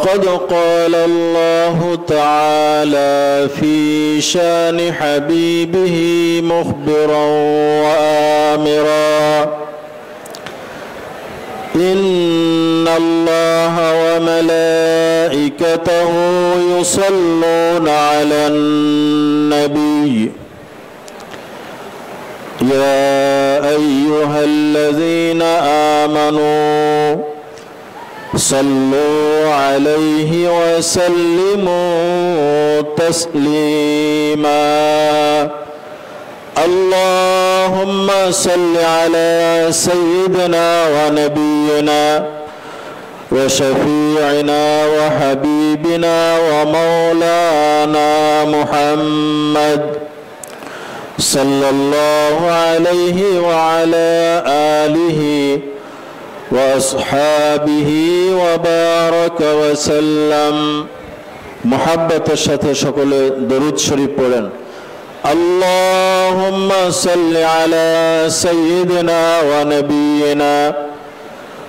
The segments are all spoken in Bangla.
وقد قال الله تعالى في شان حبيبه مخبرا وآمرا إن الله وملائكته يصلون على النبي يا أيها الذين آمنوا صلوا عليه وسلموا تسليما اللهم صل على سيدنا ونبينا وشفيعنا وحبيبنا ومولانا محمد صلى الله عليه وعلى آله وأصحابه وبارك وسلم محبة الشتى شكل درود شريف পড়েন اللهم صل على سيدنا ونبينا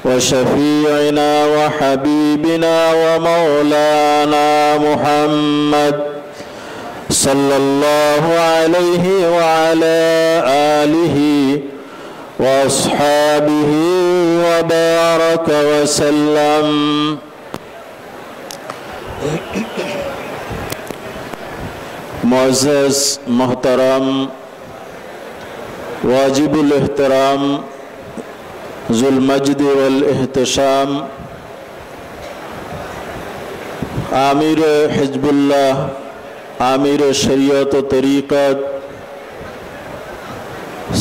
وشفيعنا وحبيبنا ومولانا محمد صلى الله عليه وعلى آله وأصحابه وبارك وسلم मुअज़्ज़ज़ मोहतरम वाजिबुल एहतराम ज़ुल मज्द वल एहतशाम आमिर हिज़्बुल्लाह आमिर शरीयत व तरीक़त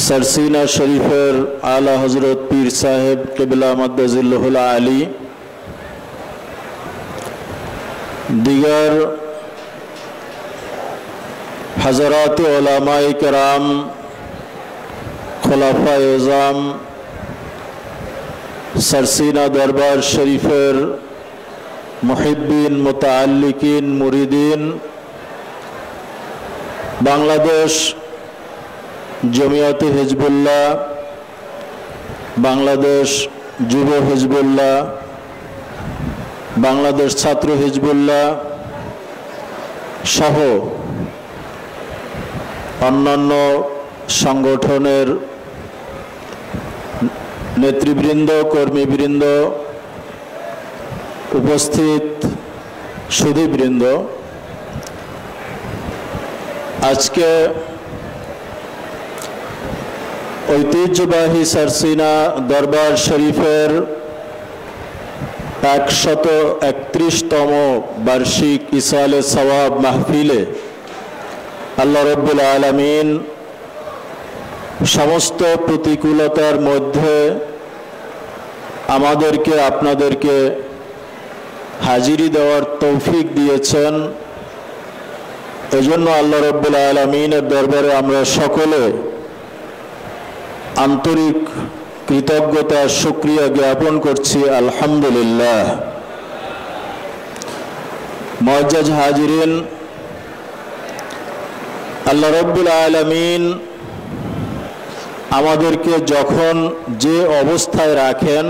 सरसीना शरीफर आला हज़रत पीर साहेब क़िबला मद्दज़िल्लहुल आली दिगर हज़रात उलमाए किराम खुलाफाए अज़ाम सरसीना दरबार शरीफर मुहिब्बीन मुतअल्लिकीन मुरीदीन बांग्लादेश जमियत हिज़्बुल्लाह बांग्लादेश जुब हिज़्बुल्लाह बांग्लादेश छात्र हिज़्बुल्लाह सह अन्यान्य संगठनेर नेतृबृंद कर्मीबृंद उपस्थित सुधीबृंद आज के ऐतिह्यबाही सरसीना दरबार शरीफेर 131तम वार्षिक इसाले सवाब महफिले আল্লাহ রব্বুল আলামিন সমস্ত প্রতিকূলতার মধ্যে আমাদেরকে আপনাদেরকে হাজিরি দেওয়ার তৌফিক দিয়েছেন। এজন্য আল্লাহ রব্বুল আলামিনের দরবারে আমরা সকলে আন্তরিক কৃতজ্ঞতা শুকরিয়া জ্ঞাপন করছি আলহামদুলিল্লাহ। মুআজ্জাজ হাজিরিন, আল্লাহ রব্বুল আলামিন আমাদেরকে যখন যে অবস্থায় রাখেন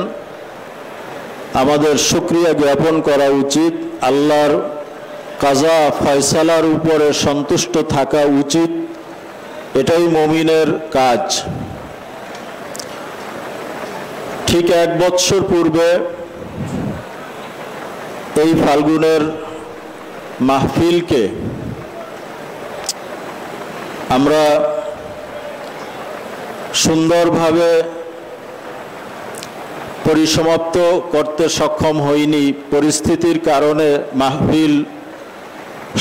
আমাদের শুকরিয়া জ্ঞাপন করা উচিত। আল্লাহর কাজা ফয়সালার উপরে সন্তুষ্ট থাকা উচিত, এটাই মুমিনের কাজ। ঠিক 1 বছর পূর্বে এই ফাল্গুনের মাহফিলকে আমরা সুন্দরভাবে পরিসমাপ্ত করতে সক্ষম হইনি। পরিস্থিতির কারণে মাহফিল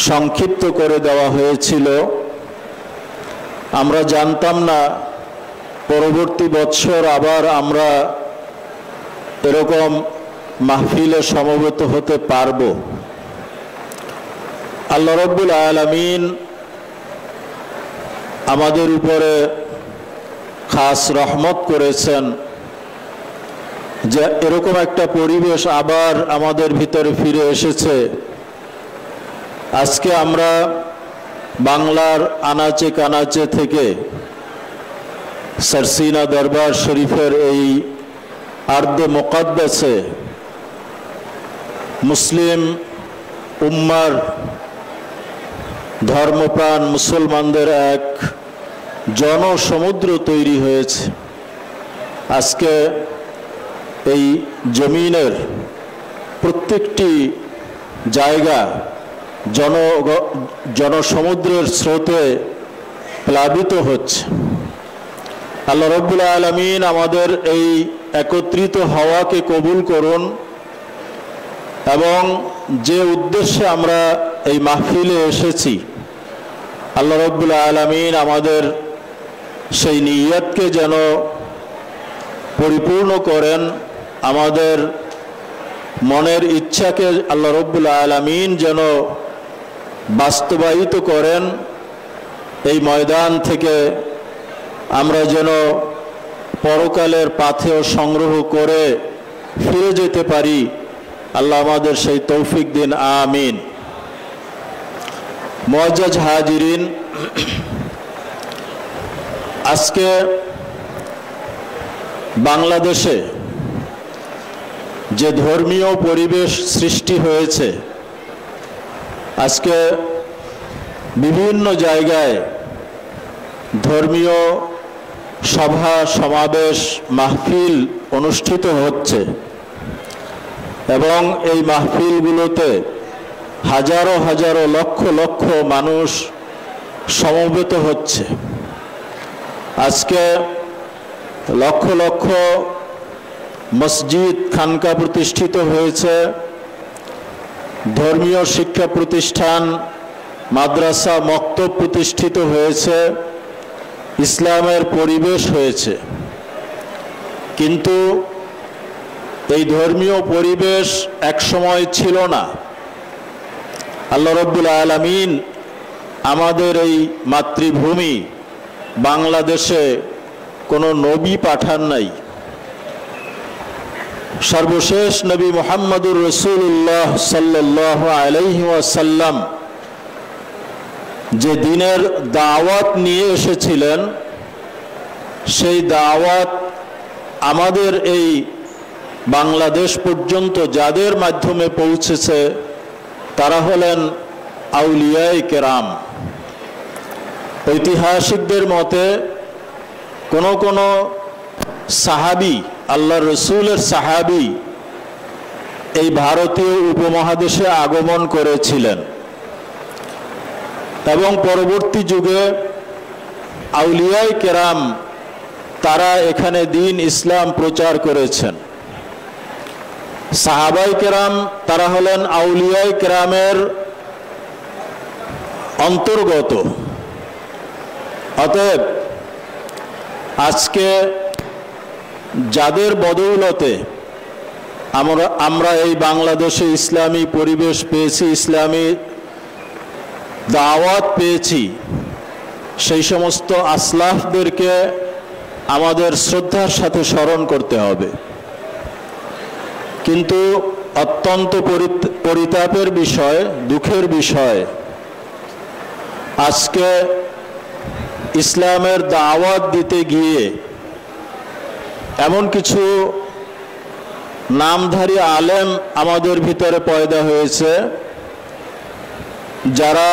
সংক্ষিপ্ত করে দেওয়া হয়েছিল। আমরা জানতাম না পরবর্তী বছর আবার আমরা এরকম মাহফিলে সমবেত হতে পারব। আল্লাহ রাব্বুল আলামিন আমাদের উপরে খাস রহমত করেছেন যে এরকম একটা পরিবেশ আবার আমাদের ভিতরে ফিরে এসেছে। আজকে আমরা বাংলার আনাচে কানাচে থেকে सरसीना दरबार शरीफेर এই আরদে মুকদ্দাসে মুসলিম উম্মার ধর্মপ্রাণ মুসলমানদের এক জনসমুদ্র তৈরি হয়েছে। আজকে এই জমিনের প্রত্যেকটি জায়গা জনসমুদ্রের স্রোতে প্লাবিত হচ্ছে। আল্লাহ রাব্বুল আলামিন আমাদের এই একত্রিত হওয়াকে কবুল করুন এবং যে উদ্দেশ্যে আমরা এই মাহফিলে এসেছি আল্লাহ রাব্বুল আলামিন আমাদের সেই নিয়তকে যেন পরিপূর্ণ করেন, আমাদের মনের ইচ্ছাকে আল্লাহ রাব্বুল আলামিন যেন বাস্তবায়িত করেন। এই ময়দান থেকে আমরা যেন পরকালের পাথেয় সংগ্রহ করে ফিরে যেতে পারি, আল্লাহ আমাদের সেই তৌফিক দিন, আমিন। মুআজ্জাজ হাজিরিন, আজকে বাংলাদেশে যে ধর্মীয় পরিবেশ সৃষ্টি হয়েছে, আজকে বিভিন্ন জায়গায় ধর্মীয় সভা সমাবেশ মাহফিল অনুষ্ঠিত হচ্ছে এবং এই মাহফিলগুলোতে হাজারো হাজারো লক্ষ লক্ষ মানুষ সমবেত হচ্ছে। আজকে লক্ষ লক্ষ মসজিদ খানকা প্রতিষ্ঠিত হয়েছে, ধর্মীয় শিক্ষা প্রতিষ্ঠান মাদ্রাসা মক্তব প্রতিষ্ঠিত হয়েছে, ইসলামের পরিবেশ হয়েছে। কিন্তু এই ধর্মীয় পরিবেশ একসময় ছিল না। আল্লাহ রাব্বুল আলামিন আমাদের এই মাতৃভূমি বাংলাদেশে কোনো নবী পাঠান নাই। সর্বশেষ নবী মুহাম্মদুর রাসূলুল্লাহ সাল্লাল্লাহু আলাইহি ওয়াসাল্লাম যে দিনের দাওয়াত নিয়ে এসেছিলেন, সেই দাওয়াত আমাদের এই বাংলাদেশ পর্যন্ত যাদের মাধ্যমে পৌঁছেছে তারা হলেন আউলিয়ায়ে কেরাম। ঐতিহাসিকদের মতে কোন কোন সাহাবী, আল্লাহ রসুলের সাহাবী এই ভারতীয় উপমহাদেশে আগমন করেছিলেন এবং পরবর্তী যুগে আউলিয়ায়ে কেরাম তারা এখানে দ্বীন ইসলাম প্রচার করেছেন। সাহাবায়ে কেরাম তারা হলেন আউলিয়ায়ে কেরামের অন্তর্গত। অতএব আজকে যাদের বদৌলতে আমরা এই বাংলাদেশে ইসলামী পরিবেশ পেয়েছি, ইসলামী দাওয়াত পেয়েছি, সেই সমস্ত আসলাফদেরকে আমাদের শ্রদ্ধার সাথে স্মরণ করতে হবে। কিন্তু অত্যন্ত পরিতাপের বিষয়, দুঃখের বিষয়, আজকে ইসলামের দাওয়াত দিতে গিয়ে এমন কিছু নামধারী আলেম আমাদের ভিতরে পয়দা হয়েছে যারা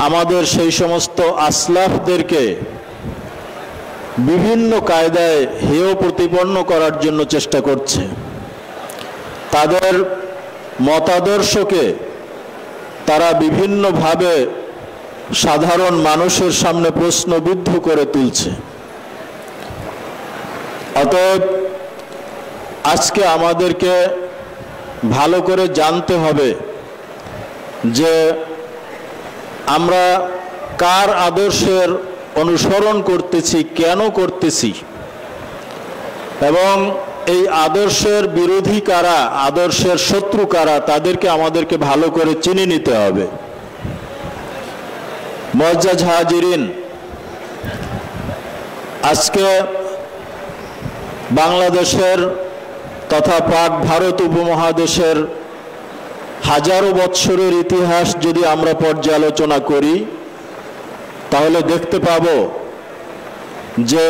আমাদের সেই সমস্ত আসলাফদেরকে বিভিন্ন কায়দায় হেয় প্রতিপন্ন করার জন্য চেষ্টা করছে। তাদের মতাদর্শকে তারা বিভিন্নভাবে সাধারণ মানুষের সামনে প্রশ্নবিদ্ধ করে তুলছে। অতএব আজকে আমাদেরকে ভালো করে জানতে হবে যে আমরা কার আদর্শের অনুসরণ করতেছি, কেন করতেছি, এবং এই আদর্শের বিরোধী কারা, আদর্শের শত্রু কারা, তাদেরকে আমাদেরকে ভালো করে চিনে নিতে হবে। মুআজ্জাজ হাজিরিন, আজকে বাংলাদেশের তথা পাক ভারত উপমহাদেশের হাজারো বৎসরের ইতিহাস যদি আমরা পর্যালোচনা করি তাহলে দেখতে পাব যে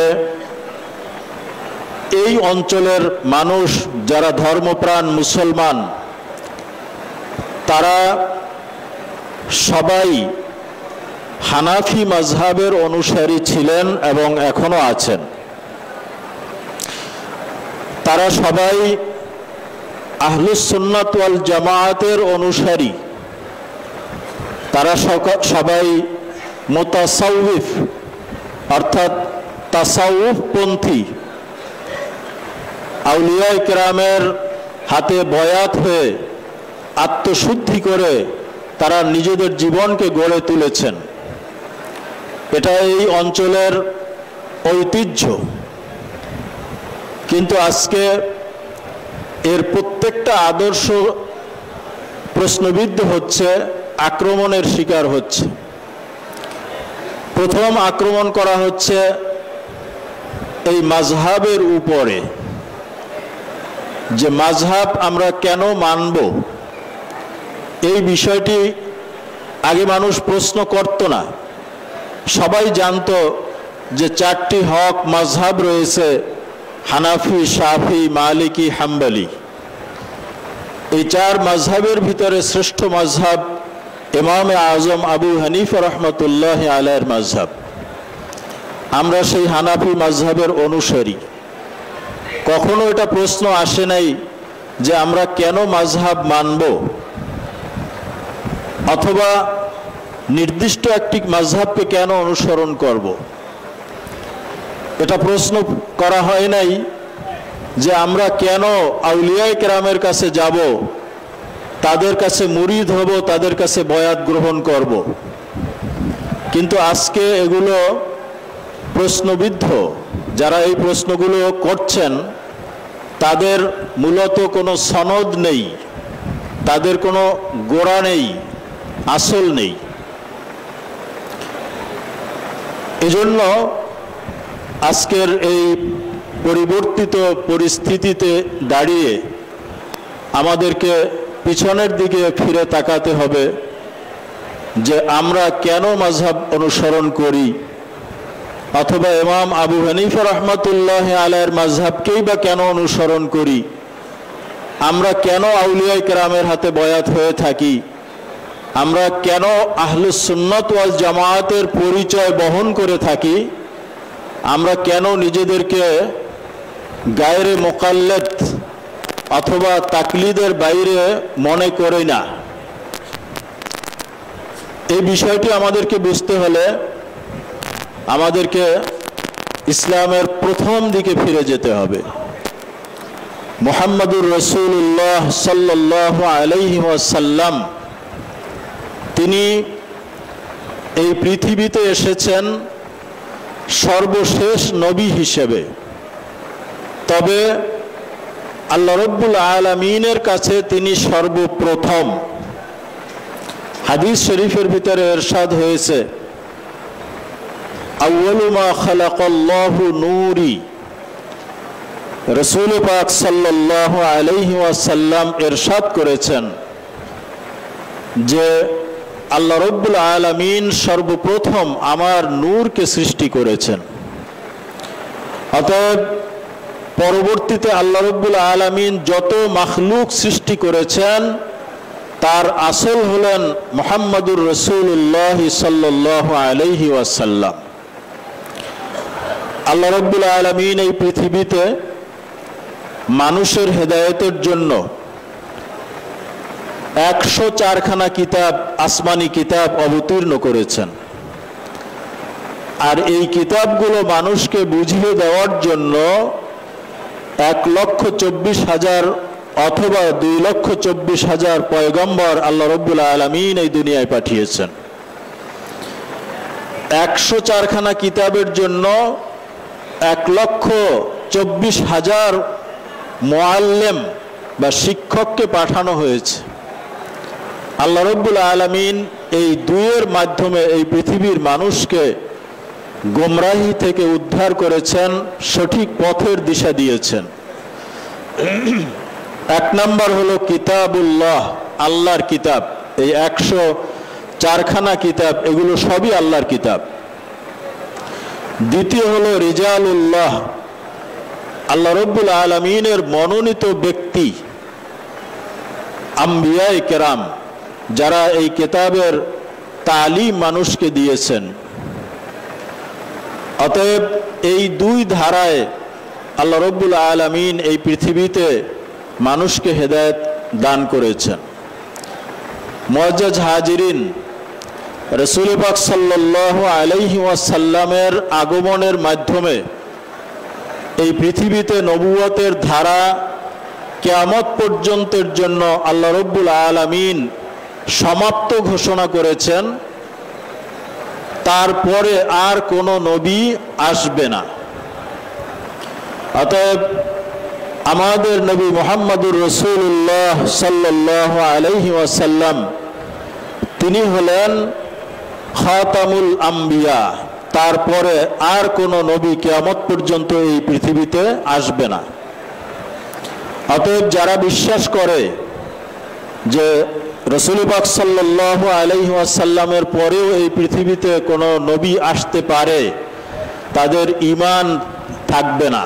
এই অঞ্চলের মানুষ যারা ধর্মপ্রাণ মুসলমান তারা সবাই হানাফি মাযহাবের অনুসারী ছিলেন এবং এখনো আছেন। তারা সবাই আহলুস সুন্নাত ওয়াল জামায়াতের অনুসারী। তারা সবাই মুতাসাউফ অর্থাৎ তাসাউফ পন্থী। আউলিয়া কেরামের হাতে বয়াত হয়ে আত্মশুদ্ধি করে তারা নিজেদের জীবনকে গড়ে তুলেছেন। এটা এই অঞ্চলের ঐতিহ্য। কিন্তু আজকে এর প্রত্যেকটা আদর্শ প্রশ্নবিদ্ধ হচ্ছে, আক্রমণের শিকার হচ্ছে। প্রথম আক্রমণ করা হচ্ছে এই মাযহাবের উপরে, যে মাযহাব আমরা কেন মানব। এই বিষয়টি আগে মানুষ প্রশ্ন করত না। সবাই জানতো যে চারটি হক মাযহাব রয়েছে, হানাফি, শাফি, মালিকি, হাম্বলি। এই চার মাযহাবের ভিতরে শ্রেষ্ঠ মাযহাব ইমামে আজম আবু হানিফা রহমতুল্লাহ আলাইহির মাযহাব। আমরা সেই হানাফি মাযহাবের অনুসারী। কখনো এটা প্রশ্ন আসে নাই যে আমরা কেন মাযহাব মানব, অথবা নির্দিষ্ট একটি মাযহাবকে কেন অনুসরণ করব। এটা প্রশ্ন করা হয় নাই যে আমরা কেন আউলিয়ায়ে কেরামের কাছে যাব, তাদের কাছে মুরিদ হব, তাদের কাছে বয়াত গ্রহণ করব। কিন্তু আজকে এগুলো প্রশ্নবিদ্ধ। যারা এই প্রশ্নগুলো করছেন তাদের মূলত কোনো সনদ নেই, তাদের কোনো গোড়া নেই, আসল নেই। এজন্য আজকের এই পরিবর্তিত পরিস্থিতিতে দাঁড়িয়ে আমাদেরকে পিছনের দিকে ফিরে তাকাতে হবে যে আমরা কেন মাযহাব অনুসরণ করি, অথবা ইমাম আবু হানিফা রহমতুল্লাহ আলাইহির মাযহাবকেই বা কেন অনুসরণ করি। আমরা কেন আউলিয়ায়ে কেরামের হাতে বয়াত হয়ে থাকি, আমরা কেন আহলুস সুন্নাত ওয়াল জামায়াতের পরিচয় বহন করে থাকি, আমরা কেন নিজেদেরকে গায়রে মুকাল্লিদ অথবা তাকলিদের বাইরে মনে করি না। এই বিষয়টি আমাদেরকে বুঝতে হলে আমাদেরকে ইসলামের প্রথম দিকে ফিরে যেতে হবে। মুহাম্মদুর রাসূলুল্লাহ সাল্লাল্লাহু আলাইহি ওয়াসাল্লাম তিনি এই পৃথিবীতে এসেছেন সর্বশেষ নবী হিসেবে। তবে আল্লাহ রাব্বুল আলামিনের কাছে তিনি সর্বপ্রথম। হাদিস শরীফের ভিতরে ইরশাদ হয়েছে, আউয়ালু মা খালাকাল্লাহু নূরি। রাসূল পাক সাল্লাল্লাহু আলাইহি ওয়াসাল্লাম ইরশাদ করেছেন যে আল্লাহ রাব্বুল আলামিন সর্বপ্রথম আমার নূরকে সৃষ্টি করেছেন। অতএব পরবর্তীতে আল্লাহ রাব্বুল আলামিন যত মাখলুক সৃষ্টি করেছেন তার আসল হলেন মুহাম্মদুর রাসূলুল্লাহ সাল্লাল্লাহু আলাইহি ওয়াসাল্লাম। আল্লাহ রাব্বুল আলামিন এই পৃথিবীতে মানুষের হেদায়েতের জন্য 104খানা কিতাব, আসমানি কিতাব অবতীর্ণ করেছেন। আর এই কিতাবগুলো মানুষকে বুঝিয়ে দেওয়ার জন্য 1,24,000 অথবা 2,24,000 পয়গম্বর আল্লাহ রাব্বুল আলামিন এই দুনিয়ায় পাঠিয়েছেন। 104খানা কিতাবের জন্য 1,24,000 মুআল্লিম বা শিক্ষককে পাঠানো হয়েছে। আল্লাহ রাব্বুল আলামিন এই দুইয়ের মাধ্যমে এই পৃথিবীর মানুষকে গোমরাহি থেকে উদ্ধার করেছেন, সঠিক পথের দিশা দিয়েছেন। এক নম্বর হলো কিতাবুল্লাহ, আল্লাহর কিতাব। এই 104খানা কিতাব, এগুলো সবই আল্লাহর কিতাব। দ্বিতীয় হলো রিজালুল্লাহ, আল্লাহ রাব্বুল আলামিনের মনোনীত ব্যক্তি, আম্বিয়ায়ে কেরাম, যারা এই কিতাবের তালিম মানুষকে দিয়েছেন। অতএব এই দুই ধারায় আল্লাহ রব্বুল আলামিন এই পৃথিবীতে মানুষকে হেদায়েত দান করেছেন। মুআজ্জাজ হাজিরিন, রাসূল পাক সাল্লাল্লাহু আলাইহি ওয়াসাল্লামের আগমনের মাধ্যমে এই পৃথিবীতে নবুয়তের ধারা কিয়ামত পর্যন্তের জন্য আল্লাহ রব্বুল আলামিন সমাপ্ত ঘোষণা করেছেন। তারপরে আর কোনো নবী আসবে না। অতএব আমাদের নবী মুহাম্মদুর রাসূলুল্লাহ সাল্লাল্লাহু আলাইহি ওয়াসাল্লাম তিনি হলেন খাতামুল আম্বিয়া। তারপরে আর কোনো নবী কিয়ামত পর্যন্ত এই পৃথিবীতে আসবে না। অতএব যারা বিশ্বাস করে যে রাসূল পাক সাল্লাল্লাহু আলাইহি ওয়াসাল্লামের পরেও এই পৃথিবীতে কোনো নবী আসতে পারে, তাদের ঈমান থাকবে না।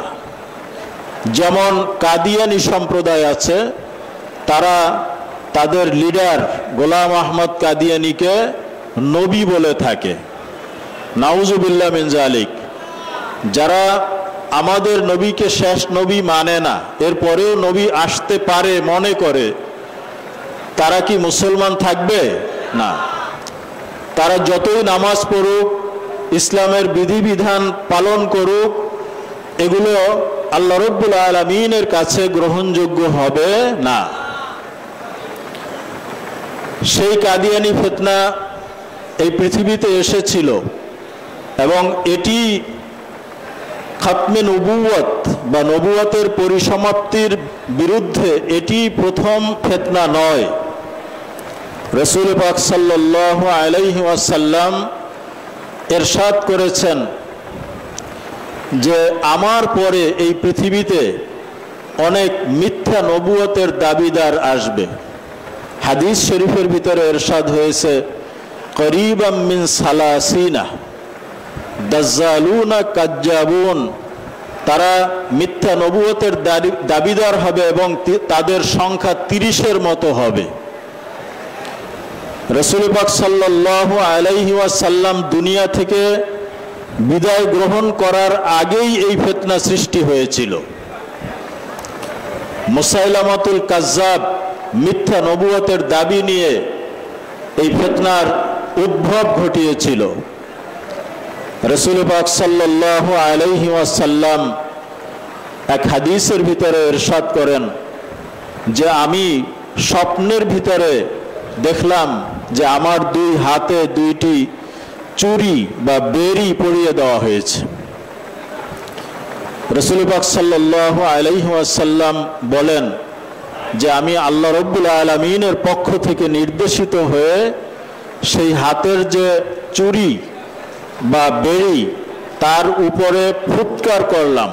যেমন কাদিয়ানী সম্প্রদায় আছে, তারা তাদের লিডার গোলাম আহমদ কাদিয়ানীকে নবী বলে থাকে। নাউজুবিল্লাহ মিন যালিক। যারা আমাদের নবীকে শেষ নবী মানে না, এরপরেও নবী আসতে পারে মনে করে, তারা কি মুসলমান থাকবে? না। তারা যতই নামাজ পড়ুক, ইসলামের বিধিবিধান পালন করুক, এগুলো আল্লাহ রব্বুল আলামিনের কাছে গ্রহণযোগ্য হবে না। সেই কাদিয়ানী ফিতনা এই পৃথিবীতে এসেছিল এবং এটি খাতমে নবুয়ত বা নবুয়তের পরিসমাপ্তির বিরুদ্ধে এটি প্রথম ফিতনা নয়। রাসূল পাক সাল্লাল্লাহু আলাইহি ওয়াসাল্লাম ইরশাদ করেছেন যে আমার পরে এই পৃথিবীতে অনেক মিথ্যা নবুয়তের দাবিদার আসবে। হাদিস শরীফের ভিতরে ইরশাদ হয়েছে, করিবাম মিন সালাসিনা দাজ্জালুনা কাজ্জাবুন। তারা মিথ্যা নবুয়তের দাবিদার হবে এবং তাদের সংখ্যা 30-এর মতো হবে। রাসূল পাক সাল্লাল্লাহু আলাইহি ওয়াসাল্লাম দুনিয়া থেকে বিদায় গ্রহণ করার আগেই এই ফিতনা সৃষ্টি হয়েছিল। মুসাইলামাতুল কাজ্জাব মিথ্যা নবুয়তের দাবি নিয়ে এই ফিতনার উদ্ভব ঘটিয়েছিল। রাসূল পাক সাল্লাল্লাহু আলাইহি ওয়াসাল্লাম এক হাদিসের ভিতরে ইরশাদ করেন যে আমি স্বপ্নের ভিতরে দেখলাম যে আমার দুই হাতে দুইটি চুরি বা বেড়ি পরিয়ে দেওয়া হয়েছে। রাসূল পাক সাল্লাল্লাহু আলাইহি ওয়াসাল্লাম বলেন যে আমি আল্লাহ রব্বুল আলামিনের পক্ষ থেকে নির্দেশিত হয়ে সেই হাতের যে চুরি বা বেড়ি তার উপরে ফুৎকার করলাম।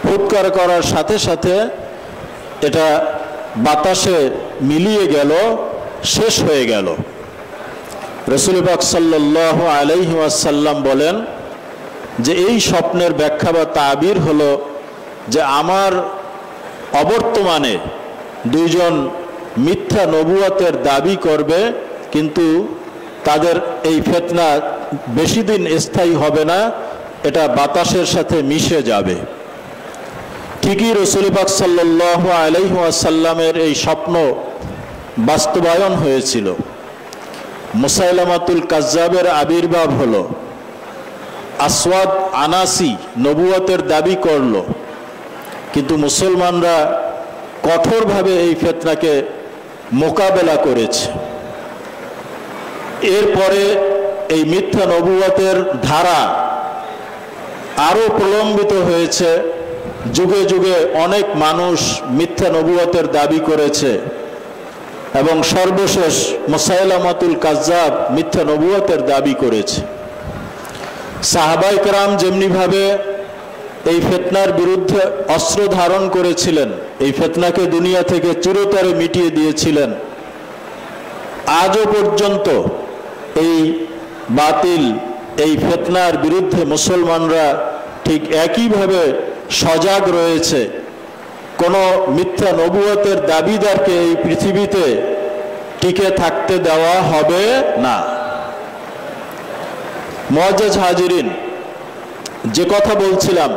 ফুৎকার করার সাথে সাথে এটা বাতাসে মিলিয়ে গেল, শেষ হয়ে গেল। রাসূল পাক সাল্লাল্লাহু আলাইহি ওয়াসাল্লাম বলেন যে এই স্বপ্নের ব্যাখ্যা বা তাবির হলো যে আমার অবর্তমানে দুইজন মিথ্যা নবুয়তের দাবি করবে, কিন্তু তাদের এই ফিতনা বেশি দিন স্থায়ী হবে না, এটা বাতাসের সাথে মিশে যাবে। ঠিকই রাসূল পাক সাল্লাল্লাহু আলাইহি ওয়াসাল্লামের এই স্বপ্ন বাস্তবায়ন হয়েছিল। মুসাইলামাতুল কাজ্জাবের আবির্ভাব হলো। আসওয়াদ আনাসি নবুয়তের দাবি করল, কিন্তু মুসলমানরা কঠোরভাবে এই ফিতনাকে মোকাবেলা করেছে। এরপরে এই মিথ্যা নবুয়তের ধারা আরো প্রলম্বিত হয়েছে। যুগে যুগে অনেক মানুষ মিথ্যা নবুয়তের দাবি করেছে এবং সর্বশেষ মুসাইলামাতুল কাজ্জাব মিথ্যা নবুয়তের দাবি করেছে। সাহাবায়ে কেরাম যেমনিভাবে এই ফিতনার বিরুদ্ধে অস্ত্র ধারণ করেছিলেন, এই ফিতনাকে দুনিয়া থেকে চিরতরে মিটিয়ে দিয়েছিলেন, আজও পর্যন্ত এই বাতিল এই ফিতনার বিরুদ্ধে মুসলমানরা ঠিক একইভাবে সজাগ রয়েছে। কোনো মিথ্যা নবুয়তের দাবিদারকে এই পৃথিবীতে টিকে থাকতে দেওয়া হবে না। মুআজ্জাজ হাজিরিন, যে কথা বলছিলাম,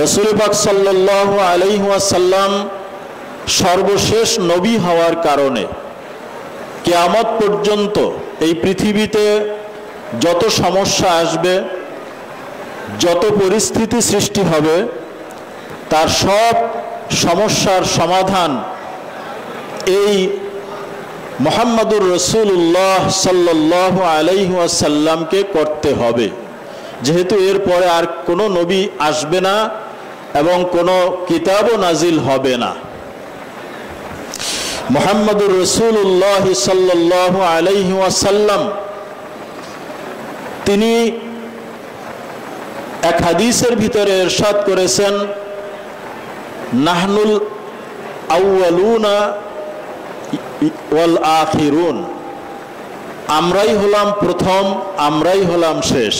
রাসূল পাক সাল্লাল্লাহু আলাইহি ওয়াসাল্লাম সর্বশেষ নবী হওয়ার কারণে কিয়ামত পর্যন্ত এই পৃথিবীতে যত সমস্যা আসবে, যত পরিস্থিতি সৃষ্টি হবে, তার সব সমস্যার সমাধান এই মুহাম্মাদুর রাসূলুল্লাহ সাল্লাল্লাহু আলাইহি ওয়াসাল্লামকে করতে হবে, যেহেতু এরপরে আর কোনো নবী আসবে না এবং কোনো কিতাবও নাজিল হবে না। মুহাম্মাদুর রাসূলুল্লাহ সাল্লাল্লাহু আলাইহি ওয়াসাল্লাম তিনি এক হাদিসের ভিতরে ইরশাদ করেছেন, নাহনুল আউয়ালুনা ওয়াল আখিরুন, আমরাই হলাম প্রথম, আমরাই হলাম শেষ।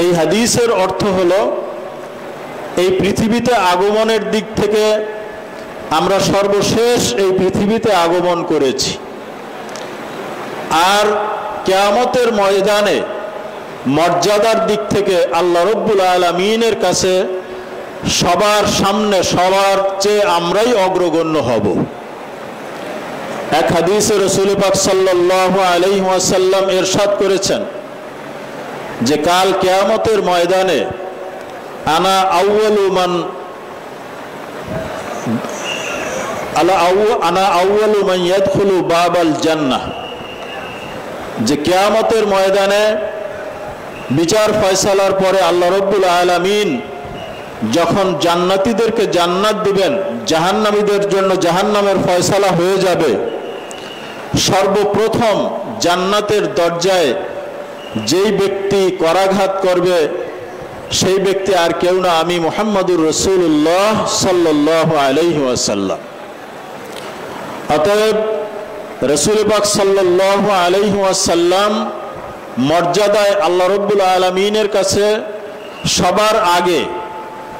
এই হাদিসের অর্থ হলো, এই পৃথিবীতে আগমনের দিক থেকে আমরা সর্বশেষ এই পৃথিবীতে আগমন করেছি, আর কিয়ামতের ময়দানে মর্যাদার দিক থেকে আল্লাহ রব্বুল আলামিনের কাছে সবার সামনে, সবার চেয়ে আমরাই অগ্রগণ্য হব। এক হাদিসে রাসূল পাক সাল্লাল্লাহু আলাইহি ওয়াসাল্লাম ইরশাদ করেছেন যে কাল কিয়ামতের ময়দানে আনা আউয়ালু মান ইয়াদখুলু বাবাল জান্নাহ, যে কিয়ামতের ময়দানে বিচার ফয়সালার পরে আল্লাহ রব্বুল আলামিন যখন জান্নাতীদেরকে জান্নাত দিবেন, জাহান্নামীদের জন্য জাহান্নামের ফয়সালা হয়ে যাবে, সর্বপ্রথম জান্নাতের দরজায় যেই ব্যক্তি করাঘাত করবে সেই ব্যক্তি আর কেউ না, আমি মুহাম্মাদুর রাসূলুল্লাহ সাল্লাল্লাহু আলাইহি ওয়াসাল্লাম। অতএব রাসূল পাক সাল্লাল্লাহু আলাইহি ওয়াসাল্লাম মর্যাদায় আল্লাহ রব্বুল আলামিনের কাছে সবার আগে,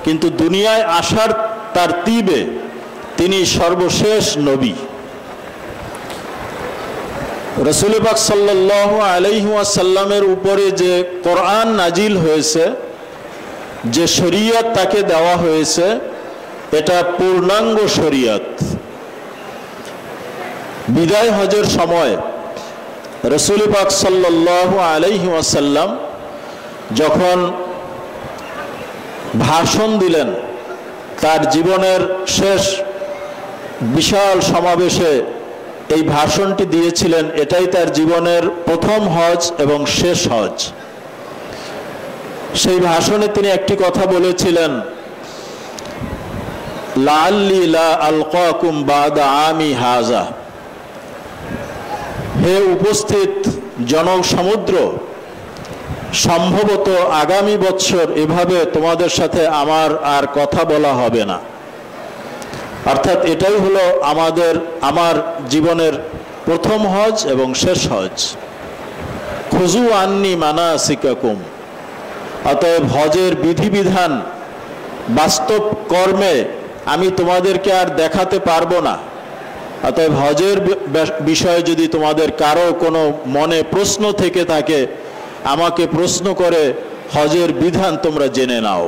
কিন্তু দুনিয়ায় আসার তারতিবে তিনি সর্বশেষ নবী। রাসূল পাক সাল্লাল্লাহু আলাইহি ওয়াসাল্লামের উপরে যে কোরআন নাজিল হয়েছে, যে শরীয়ত তাকে দেওয়া হয়েছে, এটা পূর্ণাঙ্গ শরীয়ত। বিদায় হজের সময় রাসূল পাক সাল্লাল্লাহু আলাইহি ওয়াসাল্লাম যখন ভাষণ দিলেন, তার জীবনের শেষ বিশাল সমাবেশে এই ভাষণটি দিয়েছিলেন। এটাই তার জীবনের প্রথম হজ এবং শেষ হজ। সেই ভাষণে তিনি একটি কথা বলেছিলেন, লাআল্লি লা আলকাকুম বাদা আমি হাজা, হে উপস্থিত জনসমুদ্র, সম্ভবত আগামী বছর এভাবে তোমাদের সাথে আমার আর কথা বলা হবে না। অর্থাৎ এটাই হলো আমার জীবনের প্রথম হজ এবং শেষ হজ। খুজু আন্নি মানাসিকাকুম, অতএব হজের বিধিবিধান বাস্তব কর্মে আমি তোমাদেরকে আর দেখাতে পারবো না। অতএব হজের বিষয়ে যদি তোমাদের কারো কোনো মনে প্রশ্ন থেকে থাকে, আমাকে প্রশ্ন করে হজের বিধান তোমরা জেনে নাও।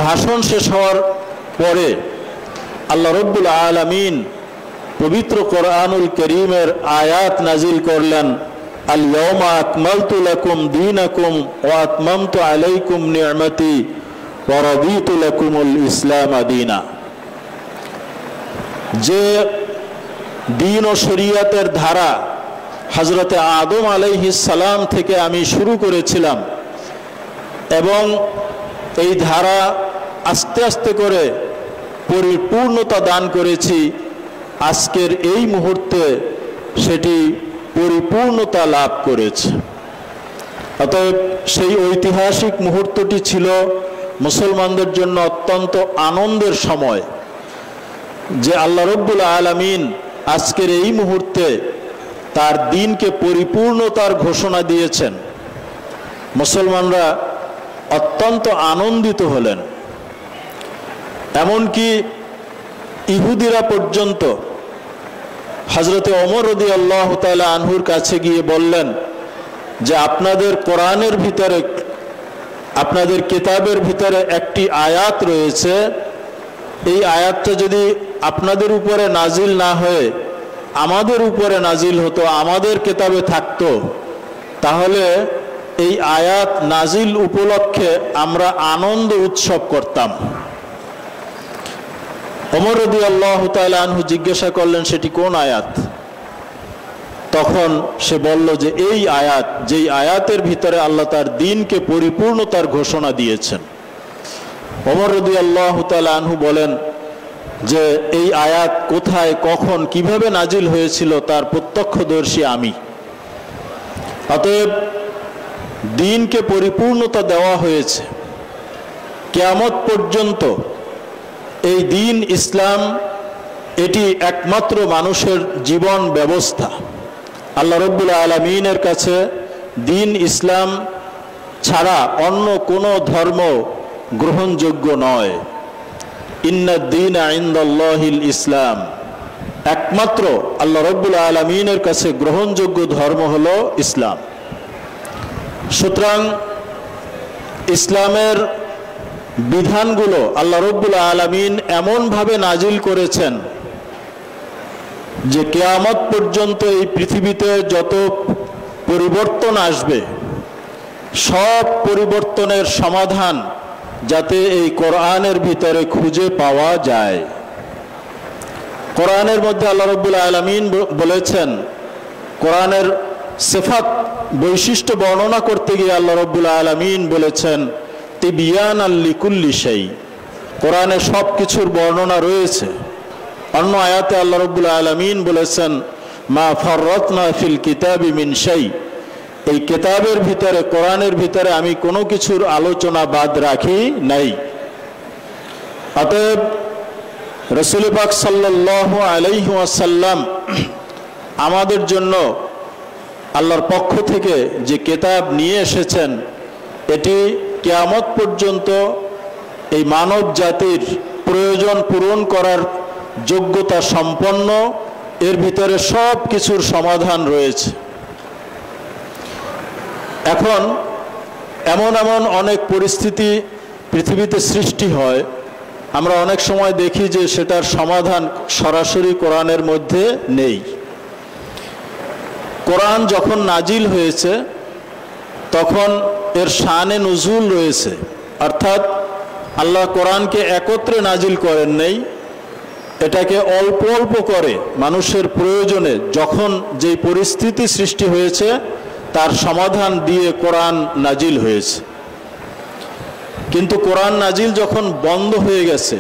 ভাষণ শেষ হওয়ার পরে আল্লাহ রব্বুল আলামিন পবিত্র কোরআনুল কারীমের আয়াত নাজিল করলেন, আল ইয়াউমা আকমালতু লাকুম দীনাকুম ওয়া আতমামতু আলাইকুম নি'মাতি ওয়া রাদিতু লাকুমুল ইসলাম দীনা। যে দ্বীন ও শরীয়তের ধারা হযরতে আদম আলাইহিস সালাম থেকে আমি শুরু করেছিলাম, এবং এই ধারা আস্তে আস্তে করে পরিপূর্ণতা দান করেছি, আজকের এই মুহূর্তে সেটি পরিপূর্ণতা লাভ করেছে। অতএব সেই ঐতিহাসিক মুহূর্তটি ছিল মুসলমানদের জন্য অত্যন্ত আনন্দের সময়, যে আল্লাহ রব্বুল আলামিন আজকের এই মুহূর্তে তার দ্বীনকে পরিপূর্ণতার ঘোষণা দিয়েছেন। মুসলমানরা অত্যন্ত আনন্দিত হলেন। এমনকি ইহুদিরা পর্যন্ত হযরতে ওমর রাদিয়াল্লাহু তাআলা আনহুর কাছে গিয়ে বললেন যে আপনাদের কোরআনের ভিতরে, আপনাদের কিতাবের ভিতরে একটি আয়াত রয়েছে, এই আয়াতটা যদি আপনাদের উপরে নাজিল না হয়ে আমাদের উপরে নাজিল হতো, আমাদের কিতাবে থাকতো, তাহলে এই আয়াত নাজিল উপলক্ষে আমরা আনন্দ উৎসব করতাম। ওমর রাদিয়াল্লাহু তাআলা আনহু জিজ্ঞাসা করলেন সেটি কোন আয়াত? তখন সে বলল যে এই আয়াত, যেই আয়াতের ভিতরে আল্লাহ তার দ্বীনকে পরিপূর্ণতার ঘোষণা দিয়েছেন। ওমর রাদিয়াল্লাহু তাআলা আনহু বলেন যে এই আয়াত কোথায়, কখন, কিভাবে নাজিল হয়েছিল তার প্রত্যক্ষদর্শী আমি। অতএব দ্বীনকে পরিপূর্ণতা দেওয়া হয়েছে, কিয়ামত পর্যন্ত এই দ্বীন ইসলাম এটি একমাত্র মানুষের জীবন ব্যবস্থা। আল্লাহ রাব্বুল আলামিনের কাছে দ্বীন ইসলাম ছাড়া অন্য কোনো ধর্ম গ্রহণযোগ্য নয়। ইন্নাদ দীনা ইনদাল্লাহিল ইসলাম, একমাত্র আল্লাহ রাব্বুল আলামিনের কাছে গ্রহণযোগ্য ধর্ম হলো ইসলাম। সুতরাং ইসলামের বিধানগুলো আল্লাহ রাব্বুল আলামিন এমনভাবে নাজিল করেছেন যে কিয়ামত পর্যন্ত এই পৃথিবীতে যত পরিবর্তন আসবে সব পরিবর্তনের সমাধান যাতে এই কোরআনের ভিতরে খুঁজে পাওয়া যায়। কোরআনের মধ্যে আল্লাহ রাব্বুল আলামিন বলেছেন, কোরআনের সিফাত বৈশিষ্ট্য বর্ণনা করতে গিয়ে আল্লাহ রাব্বুল আলামিন বলেছেন তিবিয়ানাল লিকুল্লি শাই, কোরআনে সব কিছুর বর্ণনা রয়েছে। অন্য আয়াতে আল্লাহ রাব্বুল আলামিন বলেছেন মা ফাররাতনা ফিল কিতাবি মিন শাই, এই কিতাবের ভিতরে, কোরআনের ভিতরে আমি কোনো কিছুর আলোচনা বাদ রাখি নাই। অতএব রাসূল পাক সাল্লাল্লাহু আলাইহি ওয়াসাল্লাম আমাদের জন্য আল্লাহর পক্ষ থেকে যে কিতাব নিয়ে এসেছেন এটি কিয়ামত পর্যন্ত এই মানব জাতির প্রয়োজন পূরণ করার যোগ্যতা সম্পন্ন, এর ভিতরে সব কিছুর সমাধান রয়েছে। এখন এমন এমন অনেক পরিস্থিতি পৃথিবীতে সৃষ্টি হয়, আমরা অনেক সময় দেখি যে সেটার সমাধান সরাসরি কোরআনের মধ্যে নেই। কোরআন যখন নাজিল হয়েছে তখন এর শানে নুজুল রয়েছে, অর্থাৎ আল্লাহ কোরআনকে একত্রে নাজিল করেন নাই, এটাকে অল্প অল্প করে মানুষের প্রয়োজনে যখন যেই পরিস্থিতি সৃষ্টি হয়েছে তার সমাধান দিয়ে কোরআন নাজিল হয়েছে। কিন্তু কোরআন নাজিল যখন বন্ধ হয়ে গেছে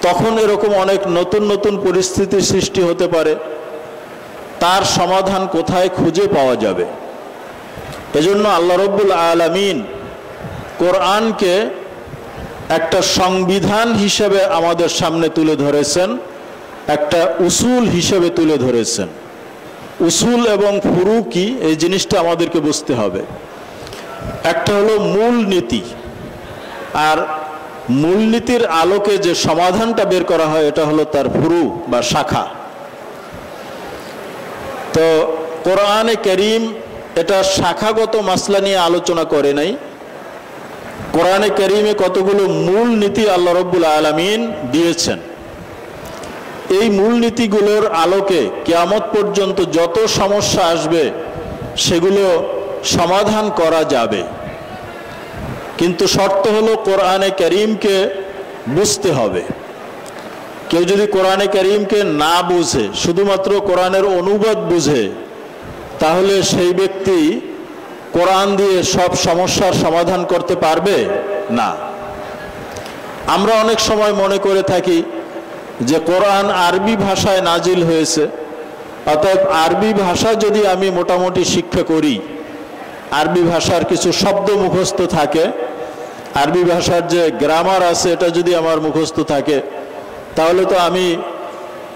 তখন এরকম অনেক নতুন নতুন পরিস্থিতির সৃষ্টি হতে পারে, তার সমাধান কোথায় খুঁজে পাওয়া যাবে? এজন্য আল্লাহ রাব্বুল আলামিন কোরআনকে একটা সংবিধান হিসেবে আমাদের সামনে তুলে ধরেছেন, একটা উসুল হিসেবে তুলে ধরেছেন। উসুল এবং ফুরু কি, এই জিনিসটা আমাদেরকে বুঝতে হবে। একটা হলো মূল নীতি, আর মূলনীতির আলোকে যে সমাধানটা বের করা হয় এটা হলো তার ফুরু বা শাখা। তো কোরআনে কারীম এটা শাখাগত মাসলা নিয়ে আলোচনা করে নাই, কোরআনে কারীমে কতগুলো মূল নীতি আল্লাহ রাব্বুল আলামিন দিয়েছেন। এই মূল নীতিগুলোর আলোকে কিয়ামত পর্যন্ত যত সমস্যা আসবে সেগুলো সমাধান করা যাবে, কিন্তু শর্ত হলো কোরআনে কারীমকে বুঝতে হবে। কেউ যদি কোরআনে কারীমকে না বুঝে, শুধুমাত্র কোরআনের অনুবাদ বুঝে, তাহলে সেই ব্যক্তি কোরআন দিয়ে সব সমস্যার সমাধান করতে পারবে না। আমরা অনেক সময় মনে করে থাকি যে কোরআন আরবি ভাষায় নাজিল হয়েছে, অতএব আরবি ভাষা যদি আমি মোটামুটি শিক্ষা করি, আরবি ভাষার কিছু শব্দ মুখস্থ থাকে, আরবি ভাষার যে গ্রামার আছে এটা যদি আমার মুখস্থ থাকে, তাহলে তো আমি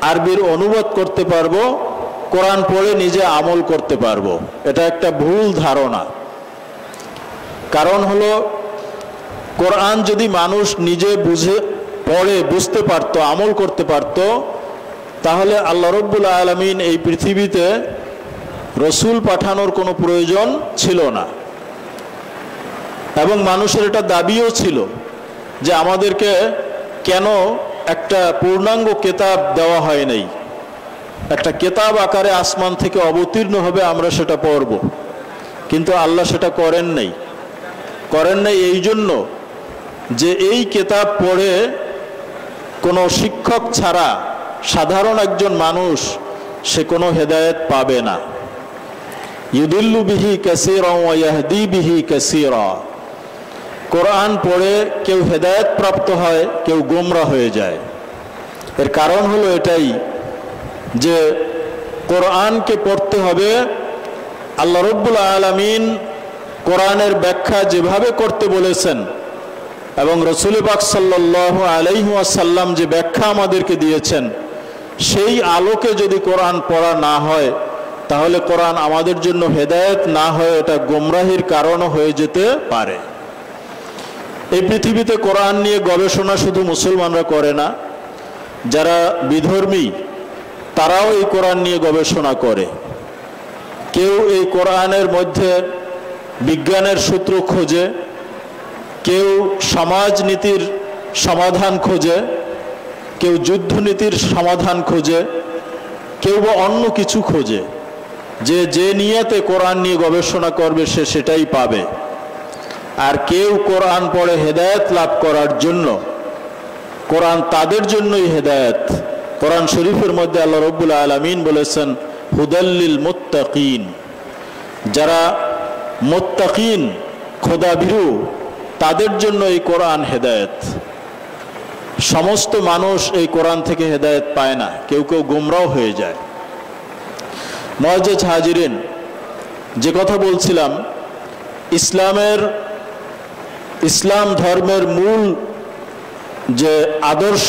আরবির অনুবাদ করতে পারবো, কোরআন পড়ে নিজে আমল করতে পারবো। এটা একটা ভুল ধারণা। কারণ হলো কোরআন যদি মানুষ নিজে বুঝে পড়ে বুঝতে পারতো, আমল করতে পারতো, তাহলে আল্লাহ রব্বুল আলামিন এই পৃথিবীতে রসুল পাঠানোর কোনো প্রয়োজন ছিল না। এবং মানুষের এটা দাবিও ছিল যে আমাদেরকে কেন একটা পূর্ণাঙ্গ কেতাব দেওয়া হয় নাই, একটা কেতাব আকারে আসমান থেকে অবতীর্ণ হবে, আমরা সেটা পড়ব। কিন্তু আল্লাহ সেটা করেন নাই এই জন্য যে এই কেতাব পড়ে কোনো শিক্ষক ছাড়া সাধারণ একজন মানুষ সে কোনো হেদায়েত পাবে না। ইউদিল্লু বিহি কাসীরা ওয়া ইয়াহদি বিহি কাসীরা। কোরআন পড়ে কেউ হেদায়েত প্রাপ্ত হয়, কেউ গোমরা হয়ে যায়। এর কারণ হলো এটাই যে কোরআনকে পড়তে হবে আল্লাহ রব্বুল আলামিন কোরআনের ব্যাখ্যা যেভাবে করতে বলেছেন এবং রাসূল পাক সাল্লাল্লাহু আলাইহি ওয়াসাল্লাম যে ব্যাখ্যা আমাদেরকে দিয়েছেন সেই আলোকে যদি কোরআন পড়া না হয় তাহলে কোরআন আমাদের জন্য হেদায়েত না হয়ে এটা গোমরাহির কারণও হয়ে যেতে পারে। এই পৃথিবীতে কোরআন নিয়ে গবেষণা শুধু মুসলমানরা করে না, যারা বিধর্মী তারাও এই কোরআন নিয়ে গবেষণা করে। কেউ এই কোরআনের মধ্যে বিজ্ঞানের সূত্র খোঁজে, কেউ সমাজনীতির সমাধান খোঁজে, কেউ যুদ্ধনীতির সমাধান খোঁজে, কেউ বা অন্য কিছু খোঁজে। যে নিয়তে কোরআন নিয়ে গবেষণা করবে সে সেটাই পাবে। আর কেউ কোরআন পড়ে হেদায়েত লাভ করার জন্য, কোরআন তাদের জন্যই হেদায়েত। কোরআন শরীফের মধ্যে আল্লাহ রব্বুল আলামিন বলেছেন হুদাল্লিল মুত্তাকিন, যারা মুত্তাকিন খোদাভীরু তাদের জন্য এই কোরআন হেদায়েত। সমস্ত মানুষ এই কোরআন থেকে হেদায়েত পায় না, কেউ কেউ গোমরাও হয়ে যায়। মুআজ্জাজ হাজিরিন, যে কথা বলছিলাম, ইসলাম ধর্মের মূল যে আদর্শ,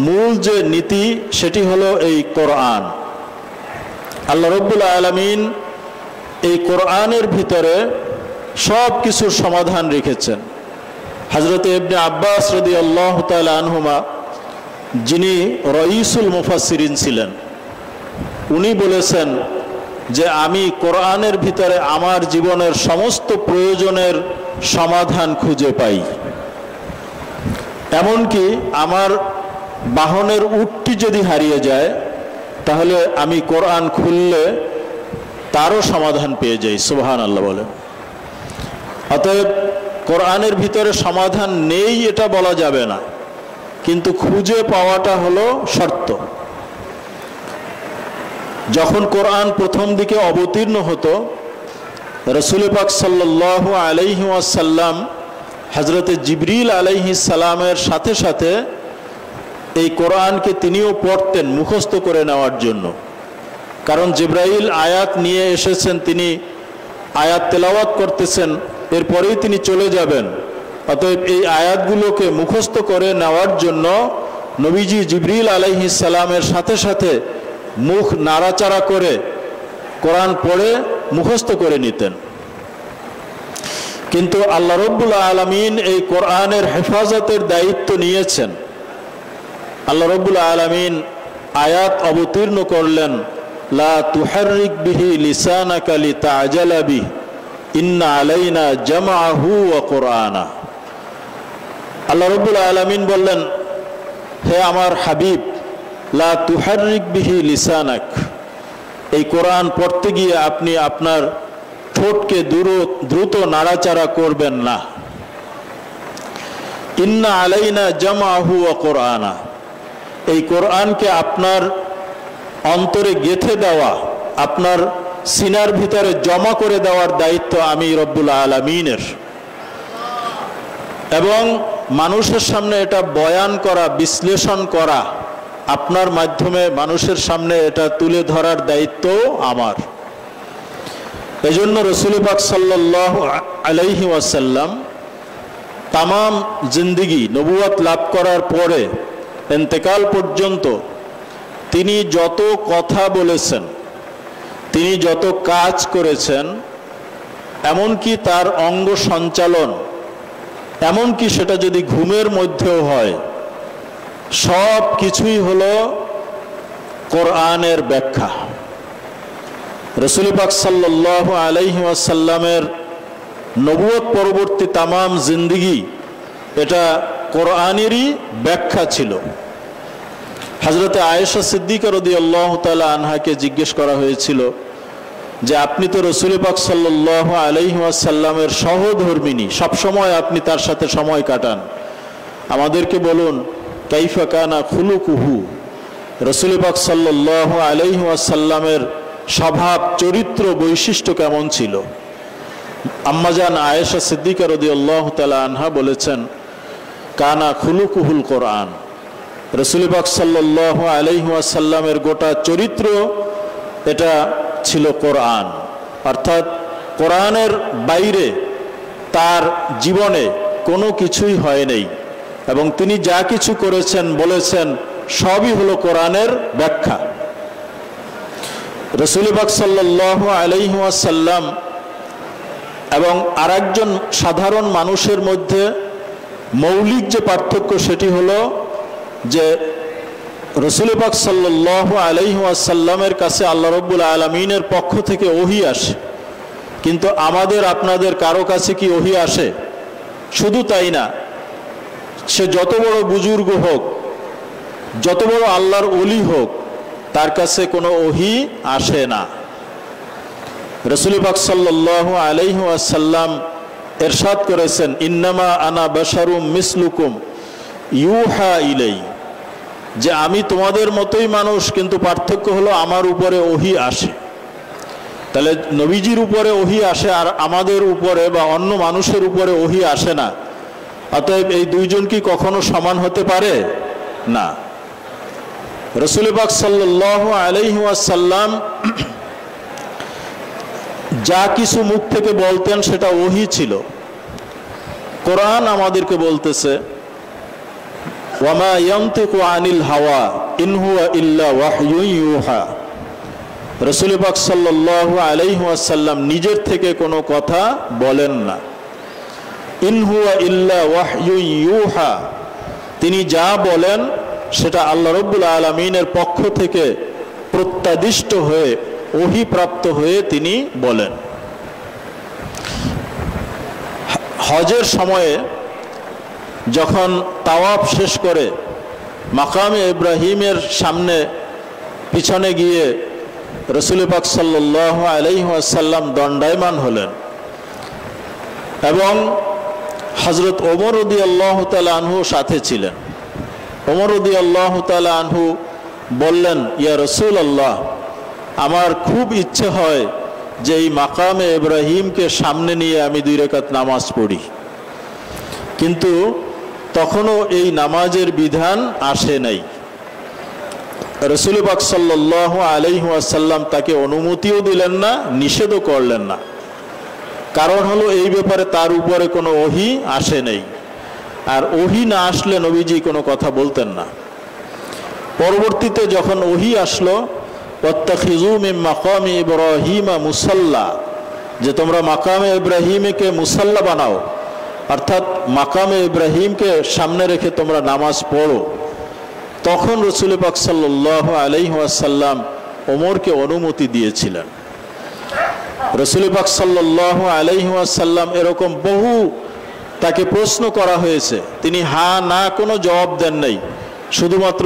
মূল যে নীতি, সেটি হলো এই কোরআন। আল্লাহ রব্বুল আলামিন এই কোরআনের ভিতরে সব কিছুর সমাধান রেখেছেন। হযরত ইবনে আব্বাস রাদিয়াল্লাহু তাআলা আনহুমা, যিনি রাইসুল মুফাসসিরিন ছিলেন, উনি বলেছেন যে আমি কোরআনের ভিতরে আমার জীবনের সমস্ত প্রয়োজনের সমাধান খুঁজে পাই। এমনকি আমার বাহনের উটটি যদি হারিয়ে যায় তাহলে আমি কোরআন খুললে তারও সমাধান পেয়ে যাই। সুবহানাল্লাহ বলেন। অতএব কোরআনের ভিতরে সমাধান নেই এটা বলা যাবে না, কিন্তু খুঁজে পাওয়াটা হলো শর্ত। যখন কোরআন প্রথম দিকে অবতীর্ণ হতো, রাসূল পাক সাল্লাল্লাহু আলাইহি ওয়াসাল্লাম হযরতে জিবরিল আলাইহিস সালামের সাথে সাথে এই কোরআনকে তিনিও পড়তেন মুখস্থ করে নেওয়ার জন্য। কারণ জিবরাইল আয়াত নিয়ে এসেছেন, তিনি আয়াত তেলাওয়াত করতেছেন, এরপরেই তিনি চলে যাবেন। অতএব এই আয়াতগুলোকে মুখস্থ করে নেওয়ার জন্য নবীজি জিবরিল আলাইহিস সালামের সাথে সাথে মুখ নাড়াচাড়া করে কোরআন পড়ে মুখস্থ করে নিতেন। কিন্তু আল্লাহ রব্বুল আলামিন এই কোরআনের হেফাজতের দায়িত্ব নিয়েছেন। আল্লাহ রব্বুল আলামিন আয়াত অবতীর্ণ করলেন, লা তুহাররিক বিহি লিসানাকা লিতাআজালা বিহি ইন্না আলাইনা জামআহু ওয়া কুরআনা। আল্লাহ রব্বুল আলামিন বললেন, হে আমার হাবিব, লা তুহাররিক বিহি লিসানাক, এই কোরআন পড়তে গিয়ে আপনি আপনার ঠোঁটকে দ্রুত নাড়াচাড়া করবেন না। ইন্না আলাইনা জামআহু ওয়া কুরআনা, এই কোরআনকে আপনার অন্তরে গেঁথে দেওয়া, আপনার সিনার ভিতরে জমা করে দেওয়ার দায়িত্ব আমি রব্বুল আলামিনের। এবং মানুষের সামনে এটা বয়ান করা, বিশ্লেষণ করা, আপনার মাধ্যমে মানুষের সামনে এটা তুলে ধরার দায়িত্ব আমার। এজন্য রাসূল পাক সাল্লাল্লাহু আলাইহি ওয়াসাল্লাম তামাম জিন্দেগি নবুয়ত লাভ করার পরে ইন্তেকাল পর্যন্ত তিনি যত কথা বলেছেন, তিনি যত কাজ করেছেন, এমনকি তার অঙ্গ সঞ্চালন, এমনকি সেটা যদি ঘুমের মধ্যেও হয়, সব কিছুই হলো কোরআনের ব্যাখ্যা। রাসূল পাক সাল্লাল্লাহু আলাইহি ওয়াসাল্লামের নবুয়ত পরবর্তী তামাম জিন্দেগি এটা কোরআনেরই ব্যাখ্যা ছিল। হযরতে আয়েশা সিদ্দিকা রাদিয়াল্লাহু তাআলা আনহাকে জিজ্ঞেস করা হয়েছিল যে আপনি তো রাসূল পাক সাল্লাল্লাহু আলাইহি ওয়াসাল্লামের সহধর্মিনী, সবসময় আপনি তার সাথে সময় কাটান, আমাদেরকে বলুন কাইফা কানা খুলুকুহু, রাসূল পাক সাল্লাল্লাহু আলাইহি ওয়াসাল্লামের স্বভাব চরিত্র বৈশিষ্ট্য কেমন ছিল। আম্মাজান আয়েশা সিদ্দিকা রাদিয়াল্লাহু তাআলা আনহা বলেছেন কানা খুলুকুহুল কোরআন, রাসূল পাক সাল্লাল্লাহু আলাইহি ওয়াসাল্লামের গোটা চরিত্র এটা ছিল কোরআন। অর্থাৎ কোরআনের বাইরে তার জীবনে কোনো কিছুই হয় নাই এবং তিনি যা কিছু করেছেন বলেছেন সবই হলো কোরআনের ব্যাখ্যা। রাসূল পাক সাল্লাল্লাহু আলাইহি ওয়াসাল্লাম এবং আরেকজন সাধারণ মানুষের মধ্যে মৌলিক যে পার্থক্য সেটি হলো যে রাসূল পাক সাল্লাল্লাহু আলাইহি ওয়াসাল্লামের কাছে আল্লাহ রাব্বুল আলামিনের পক্ষ থেকে ওহী আসে, কিন্তু আমাদের আপনাদের কারো কাছে কি ওহী আসে? শুধু তাই না, সে যত বড় বুজুর্গ হোক, যত বড় আল্লাহর ওলি হোক, তার কাছে কোনো ওহী আসে না। রাসূল পাক সাল্লাল্লাহু আলাইহি ওয়াসাল্লাম ইরশাদ করেছেন ইন্নামা আনা বাশারুম মিসলুকুম ইউহা ইলাই, যে আমি তোমাদের মতোই মানুষ, কিন্তু পার্থক্য হলো আমার উপরে ওহী আসে। তাহলে নবীজির উপরে ওহী আসে আর আমাদের উপরে বা অন্য মানুষের উপরে ওহী আসে না। অতএব এই দুইজন কি কখনো সমান হতে পারে? না। রাসূল পাক সাল্লাল্লাহু আলাইহি ওয়াসাল্লাম যা কিছু মুখ থেকে বলতেন সেটা ওহী ছিল। কোরআন আমাদেরকে বলতেছে ওয়ামা ইয়ানতিকু আনিল হাওয়া ইন হুয়া ইল্লা ওয়াহয়ুন ইউহা, রাসূল পাক সাল্লাল্লাহু আলাইহি ওয়াসাল্লাম নিজের থেকে কোনো কথা বলেন না। ইন হুয়া ইল্লা ওয়াহয়ুন ইউহা, তিনি যা বলেন সেটা আল্লাহ রাব্বুল আলামিনের পক্ষ থেকে প্রত্যাদিষ্ট হয়ে ওহী প্রাপ্ত হয়ে তিনি বলেন। হজের সময়ে যখন তাওয়াফ শেষ করে মাকামে ইব্রাহিমের সামনে পিছনে গিয়ে রাসূল পাক সাল্লাল্লাহু আলাইহি ওয়াসাল্লাম দণ্ডায়মান হলেন এবং হযরত ওমর রাদিয়াল্লাহু তাআলা আনহু সাথে ছিলেন। ওমর রাদিয়াল্লাহু তাআলা আনহু বললেন ইয়া রাসূলুল্লাহ, আমার খুব ইচ্ছে হয় যে এই মাকামে ইব্রাহিমকে সামনে নিয়ে আমি 2 রাকাত নামাজ পড়ি, কিন্তু তখনও এই নামাজের বিধান আসে নাই। রাসূল পাক সাল্লাল্লাহু আলাইহি ওয়াসাল্লাম তাকে অনুমতিও দিলেন না, নিষেধও করলেন না। কারণ হলো এই ব্যাপারে তার উপরে কোনো ওহী আসে নাই, আর ওহী না আসলে নবীজি কোনো কথা বলতেন না। পরবর্তীতে যখন ওহী আসলো ওয়াত্তাখিযু মিন মাকামি ইব্রাহিমা মুসাল্লা, যে তোমরা মাকামে ইব্রাহিমকে মুসাল্লা বানাও, অর্থাৎ মাকামে ইব্রাহিমকে সামনে রেখে তোমরা নামাজ পড়ো, তখন রাসূল পাক সাল্লাল্লাহু আলাইহি ওয়াসাল্লাম ওমরকে অনুমতি দিয়েছিলেন। রাসূল পাক সাল্লাল্লাহু আলাইহি ওয়াসাল্লাম এরকম বহু তাকে প্রশ্ন করা হয়েছে, তিনি হা না কোনো জবাব দেন নাই, শুধুমাত্র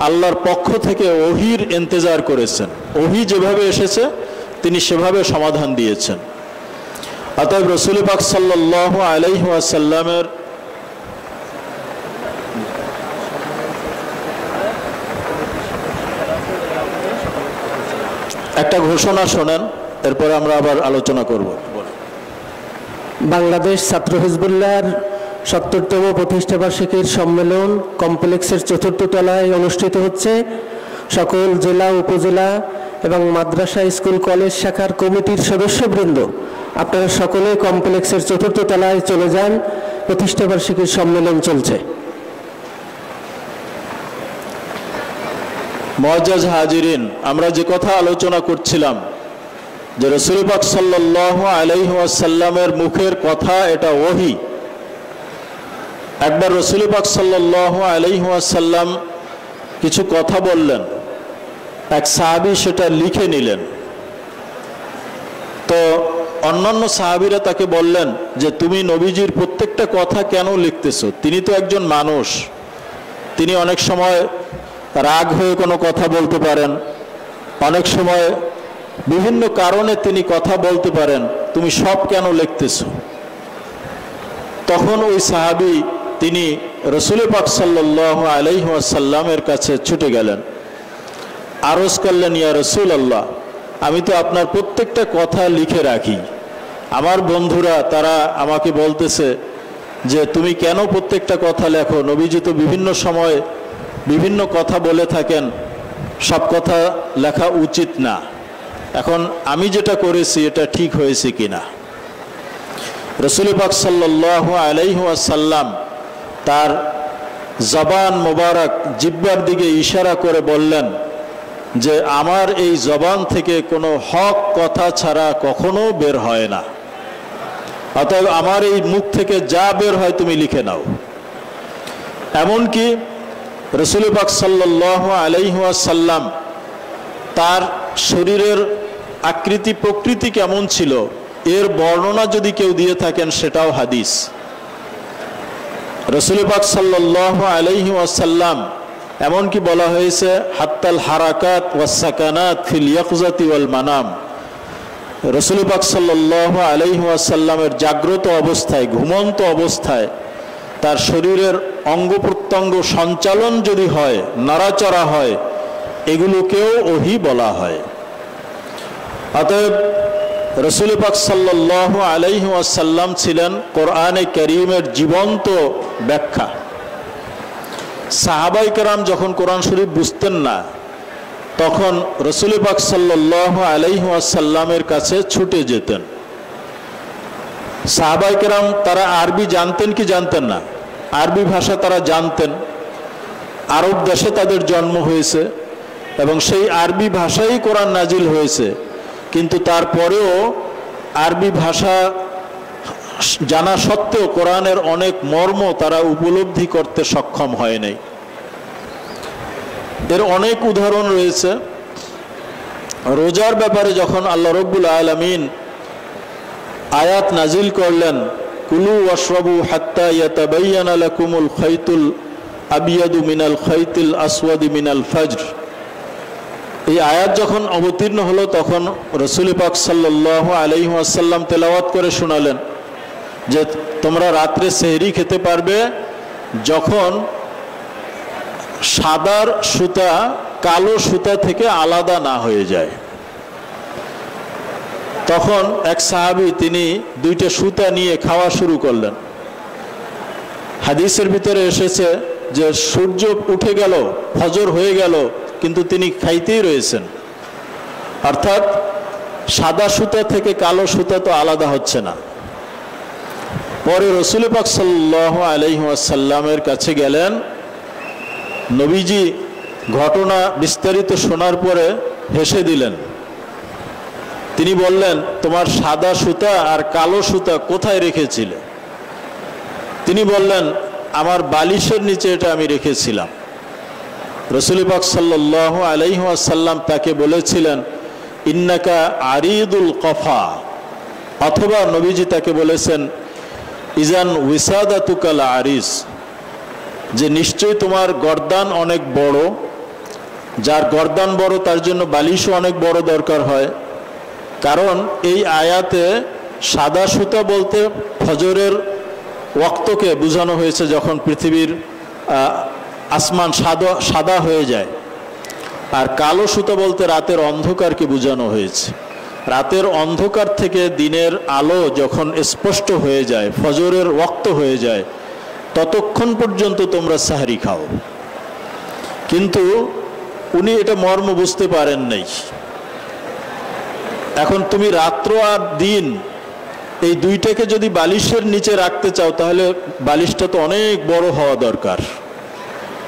আল্লাহর পক্ষ থেকে ওহীর ইন্তজার করেছেন। ওহী যেভাবে এসেছে তিনি সেভাবে সমাধান দিয়েছেন। অতএব রাসূল পাক সাল্লাল্লাহু আলাইহি ওয়াসাল্লামের একটা ঘোষণা শোনেন, এরপরে আমরা আবার আলোচনা করব। বাংলাদেশ ছাত্র হিজবুল্লাহর ৭০তম প্রতিষ্ঠাবার্ষিকীর সম্মেলন কমপ্লেক্সের ৪র্থ তলায় অনুষ্ঠিত হচ্ছে। সকল জেলা, উপজেলা এবং মাদ্রাসা, স্কুল, কলেজ শাখার কমিটির সদস্যবৃন্দ, আপনারা সকলে কমপ্লেক্সের ৪র্থ তলায় চলে যান, প্রতিষ্ঠাবার্ষিকীর সম্মেলন চলছে। মুআজ্জাজ হাজিরিন, আমরা যে কথা আলোচনা করছিলাম যে রাসূল পাক সাল্লাল্লাহু আলাইহি ওয়াসাল্লামের মুখের কথা এটা ওহী, একবার রাসূল পাক সাল্লাল্লাহু আলাইহি ওয়াসাল্লাম কিছু কথা বললেন, এক সাহাবী সেটা লিখে নিলেন। তো অন্যান্য সাহাবীরা তাকে বললেন যে তুমি নবীজির প্রত্যেকটা কথা কেন লিখতেছো? তিনি তো একজন মানুষ, তিনি অনেক সময় রাগ হয়ে কোনো কথা বলতে পারেন, অনেক সময় বিভিন্ন কারণে তিনি কথা বলতে পারেন, তুমি সব কেন লিখতেছো? তখন ওই সাহাবী তিনি রাসূল পাক সাল্লাল্লাহু আলাইহি ওয়াসাল্লামের কাছে ছুটে গেলেন, আরজ করলেন, ইয়া রাসূলুল্লাহ, আমি তো আপনার প্রত্যেকটা কথা লিখে রাখি, আমার বন্ধুরা তারা আমাকে বলতেছে যে তুমি কেন প্রত্যেকটা কথা লেখো? নবীজি তো বিভিন্ন সময় বিভিন্ন কথা বলে থাকেন, সব কথা লেখা উচিত না। এখন আমি যেটা করেছি এটা ঠিক হয়েছে কিনা? রাসূল পাক সাল্লাল্লাহু আলাইহি ওয়াসাল্লাম তার জবান মোবারক জিহ্বার দিকে ইশারা করে বললেন যে আমার এই জবান থেকে কোনো হক কথা ছাড়া কখনো বের হয় না, অতএব আমার এই মুখ থেকে যা বের হয় তুমি লিখে নাও। এমনকি রাসূল পাক সাল্লাল্লাহু আলাইহি ওয়াসাল্লাম তার শরীরের আকৃতি প্রকৃতি কেমন ছিল এর বর্ণনা যদি কেউ দিয়ে থাকেন সেটাও হাদিস। রাসূল পাক সাল্লাল্লাহু আলাইহি ওয়াসাল্লাম এমনকি বলা হয়েছে হাত্তাল হারাকাত ওয়াস সাকানাত ফিল ইয়াকজাতি ওয়াল মানাম, রাসূল পাক সাল্লাল্লাহু আলাইহি ওয়াসাল্লামের জাগ্রত অবস্থায়, ঘুমন্ত অবস্থায় তার শরীরের অঙ্গ প্রত্যঙ্গ সঞ্চালন যদি হয়, নাড়াচড়া হয়, এগুলোকেও ওহী বলা হয়। অতএব রাসূল পাক সাল্লাল্লাহু আলাইহি ওয়াসাল্লাম ছিলেন কোরআনে কারীমের জীবন্ত ব্যাখ্যা। সাহাবায়ে কেরাম যখন কোরআন শরীফ বুঝতেন না তখন রাসূল পাক সাল্লাল্লাহু আলাইহি ওয়াসাল্লামের কাছে ছুটে যেতেন। সাহাবায়ে কেরাম তারা আরবি জানতেন কি জানতেন না? আরবি ভাষা তারা জানতেন, আরব দেশে তাদের জন্ম হয়েছে এবং সেই আরবি ভাষাই কোরআন নাজিল হয়েছে, কিন্তু তারপরেও আরবি ভাষা জানা সত্ত্বেও কোরআনের অনেক মর্ম তারা উপলব্ধি করতে সক্ষম হয় নাই। এর অনেক উদাহরণ রয়েছে। রোজার ব্যাপারে যখন আল্লাহ রাব্বুল আলামিন আয়াত নাজিল করলেন, কুলু ওয়াশরাবু হাত্তা ইয়াতাবায়্যানা লাকুমুল খাইতুল আবিয়াদু মিনাল খাইতিল আসওয়াদি মিনাল ফজর, এই আয়াত যখন অবতীর্ণ হলো তখন রাসূল পাক সাল্লাল্লাহু আলাইহি ওয়াসাল্লাম তেলাওয়াত করে শোনালেন যে তোমরা রাত্রে সেহরি খেতে পারবে যখন সাদার সুতা কালো সুতা থেকে আলাদা না হয়ে যায়। তখন এক সাহাবী তিনি দুইটা সুতা নিয়ে খাওয়া শুরু করলেন। হাদিসের ভিতরে এসেছে যে সূর্য উঠে গেল, ফজর হয়ে গেল, কিন্তু তিনি খাইতেই রয়েছেন, অর্থাৎ সাদা সুতা থেকে কালো সুতা তো আলাদা হচ্ছে না। পরে রাসূল পাক সাল্লাল্লাহু আলাইহি ওয়াসাল্লামের কাছে গেলেন, নবীজি ঘটনা বিস্তারিত শোনার পরে হেসে দিলেন। তিনি বললেন, তোমার সাদা সুতা আর কালো সুতা কোথায় রেখেছিলে? তিনি বললেন, আমার বালিশের নিচে এটা আমি রেখেছিলাম। রাসূল পাক সাল্লাল্লাহু আলাইহি ওয়াসাল্লাম তাকে বলেছিলেন, ইন্নাকা আরিদুল কফা, অথবা নবীজি তাকে বলেছেন, ইজান উইসাদাতুকাল আরিস, যে নিশ্চয়ই তোমার গর্দান অনেক বড়, যার গর্দান বড় তার জন্য বালিশও অনেক বড় দরকার হয়। কারণ এই আয়াতে সাদা সুতা বলতে ফজরের ওয়াক্তকে বোঝানো হয়েছে, যখন পৃথিবীর আসমান সাদা হয়ে যায়, আর কালো সুতা বলতে রাতের অন্ধকারকে বোঝানো হয়েছে। রাতের অন্ধকার থেকে দিনের আলো যখন স্পষ্ট হয়ে যায়, ফজরের ওয়াক্ত হয়ে যায়, ততক্ষণ পর্যন্ত তোমরা সাহরি খাও। কিন্তু উনি এটা মর্ম বুঝতে পারেন নাই। এখন তুমি রাত্র আর দিন এই দুইটাকে যদি বালিশের নিচে রাখতে চাও তাহলে বালিশটা তো অনেক বড় হওয়া দরকার,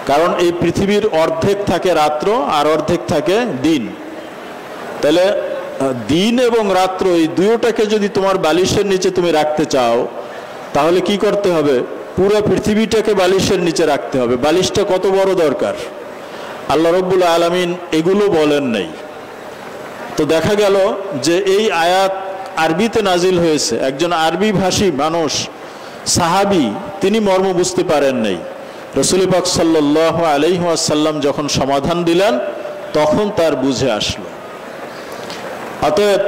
কারণ এই পৃথিবীর অর্ধেক থাকে রাত্র আর অর্ধেক থাকে দিন। তাহলে দিন এবং রাত্র এই দুইটাকে যদি তোমার বালিশের নিচে তুমি রাখতে চাও তাহলে কি করতে হবে? পুরো পৃথিবীটাকে বালিশের নিচে রাখতে হবে। বালিশটা কত বড় দরকার, আল্লাহ রাব্বুল আলামিন এগুলো বলেন নাই। তো দেখা গেল যে এই আয়াত আরবিতে নাজিল হয়েছে, একজন আরবি ভাষী মানুষ সাহাবী তিনি মর্ম বুঝতে পারেন নাই। রাসূল পাক সাল্লাল্লাহু আলাইহি ওয়াসাল্লাম যখন সমাধান দিলেন তখন তার বুঝে আসলো। অতএব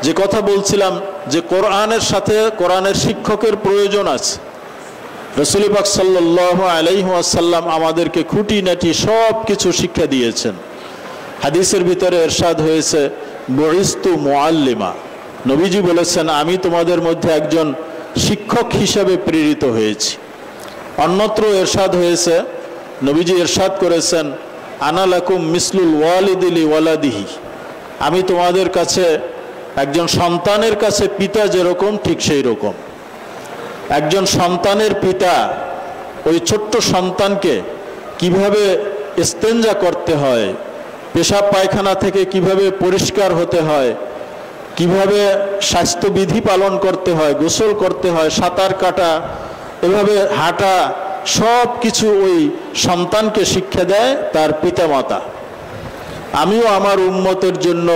যে কথা বলছিলাম যে কোরআনের সাথে কোরআনের শিক্ষকের প্রয়োজন আছে। রাসূল পাক সাল্লাল্লাহু আলাইহি ওয়াসাল্লাম আমাদেরকে খুঁটিনাটি সব কিছু শিক্ষা দিয়েছেন। হাদিসের ভিতরে ইরশাদ হয়েছে বুইস্তু মুআল্লিমা, নবীজি বলেছেন আমি তোমাদের মধ্যে একজন শিক্ষক হিসাবে প্রেরিত হয়েছি। অন্যত্র ইরশাদ হয়েছে, নবীজি ইরশাদ করেছেন আনা লাকুম মিসলুল ওয়ালিদি লিওয়ালাদিহি, আমি তোমাদের কাছে একজন সন্তানের কাছে পিতা যেরকম ঠিক সেই রকম। একজন সন্তানের পিতা ওই ছোট্ট সন্তানকে কিভাবে ইস্তেঞ্জা করতে হয়, পেশাব পায়খানা থেকে কিভাবে পরিষ্কার হতে হয়, কিভাবে স্বাস্থ্যবিধি পালন করতে হয়, গোসল করতে হয়, সাঁতার কাটা, এভাবে হাঁটা, সব কিছু ওই সন্তানকে শিক্ষা দেয় তার পিতামাতা। আমিও আমার উম্মতের জন্য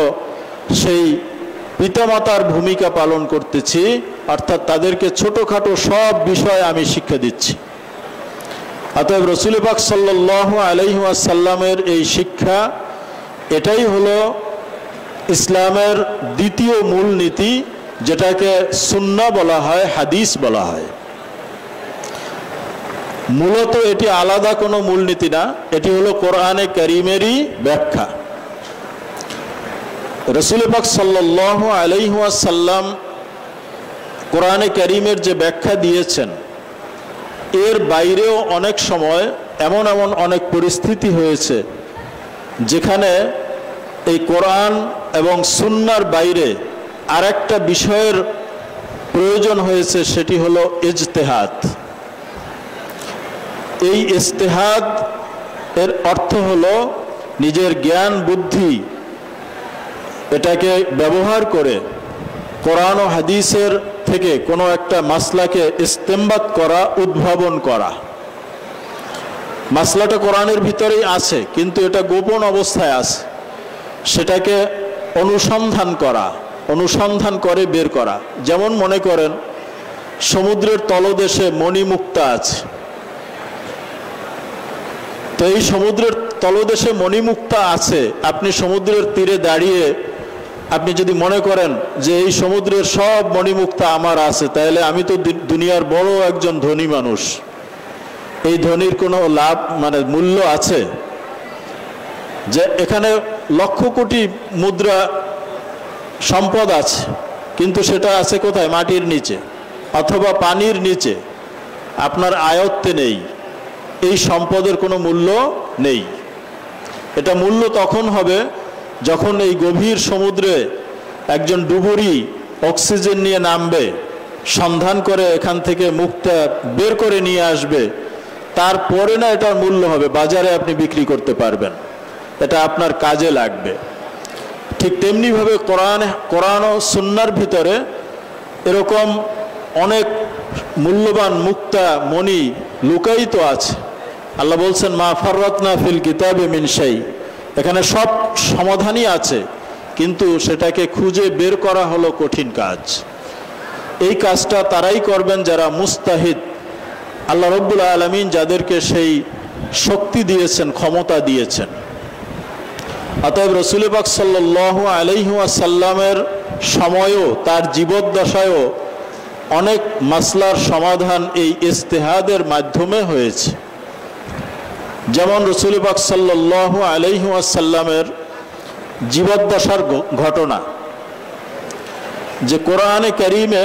সেই পিতামাতার ভূমিকা পালন করতেছি, অর্থাৎ তাদেরকে ছোটোখাটো সব বিষয় আমি শিক্ষা দিচ্ছি। অতএব রাসূল পাক সাল্লাল্লাহু আলাইহি ওয়াসাল্লামের এই শিক্ষা, এটাই হলো ইসলামের দ্বিতীয় মূল নীতি, যেটাকে সুন্নাহ বলা হয়, হাদিস বলা হয়। মূলত এটি আলাদা কোনো মূলনীতি না, এটি হলো কোরআনে কারীমেরই ব্যাখ্যা। রাসূল পাক সাল্লাল্লাহু আলাইহি ওয়াসাল্লাম কোরআনে কারীমের যে ব্যাখ্যা দিয়েছেন, এর বাইরেও অনেক সময় এমন এমন অনেক পরিস্থিতি হয়েছে যেখানে এই কোরআন এবং সুন্নাহর বাইরে আরেকটা বিষয়ের প্রয়োজন হয়েছে, সেটি হলো ইজতিহাদ। এই ইজতিহাদ এর অর্থ হলো নিজের জ্ঞান বুদ্ধি এটাকে ব্যবহার করে কোরআন ও হাদিসের থেকে কোনো একটা মাসলাকে ইস্তেমবাত করা, উদ্ভাবন করা। মাসলাটা কোরআনের ভিতরেই আছে কিন্তু এটা গোপন অবস্থায় আছে, সেটাকে অনুসন্ধান করা, অনুসন্ধান করে বের করা। যেমন মনে করেন সমুদ্রের তলদেশে মণিমুক্তা আছে, তো এই সমুদ্রের তলদেশে মণিমুক্তা আছে, আপনি সমুদ্রের তীরে দাঁড়িয়ে আপনি যদি মনে করেন যে এই সমুদ্রের সব মণিমুক্তা আমার আছে, তাহলে আমি তো দুনিয়ার বড় একজন ধনী মানুষ, এই ধনীর কোনো লাভ মানে মূল্য আছে? যে এখানে লক্ষ কোটি মুদ্রা সম্পদ আছে, কিন্তু সেটা আছে কোথায়? মাটির নিচে অথবা পানির নিচে, আপনার আয়ত্তে নেই। এই সম্পদের কোনো মূল্য নেই। এটা মূল্য তখন হবে যখন এই গভীর সমুদ্রে একজন ডুবুরি অক্সিজেন নিয়ে নামবে, সন্ধান করে এখান থেকে মুক্তা বের করে নিয়ে আসবে, তারপরে না এটার মূল্য হবে, বাজারে আপনি বিক্রি করতে পারবেন, এটা আপনার কাজে লাগবে। ঠিক তেমনিভাবে কোরআন ও সুন্নাহর ভিতরে এরকম অনেক মূল্যবান মুক্তা মণি লুকায়িত আছে। আল্লাহ বলছেন মা ফাররাতনা ফিল কিতাবি মিন শাই, এখানে সব সমাধানই আছে, কিন্তু সেটাকে খুঁজে বের করা হলো কঠিন কাজ। এই কাজটা তারাই করবেন যারা মুস্তাহিদ, আল্লাহ রাব্বুল আলামিন যাদেরকে সেই শক্তি দিয়েছেন, ক্ষমতা দিয়েছেন। অতএব রাসূল পাক সাল্লাল্লাহু আলাইহি ওয়াসাল্লামের সময়ও, তার জীবদ্দশায়ও অনেক মাসলার সমাধান এই ইজতিহাদের মাধ্যমে হয়েছে। যেমন রাসূল পাক সাল্লাল্লাহু আলাইহি ওয়াসাল্লামের জীবদ্দশার ঘটনা, যে কোরআনে কারীমে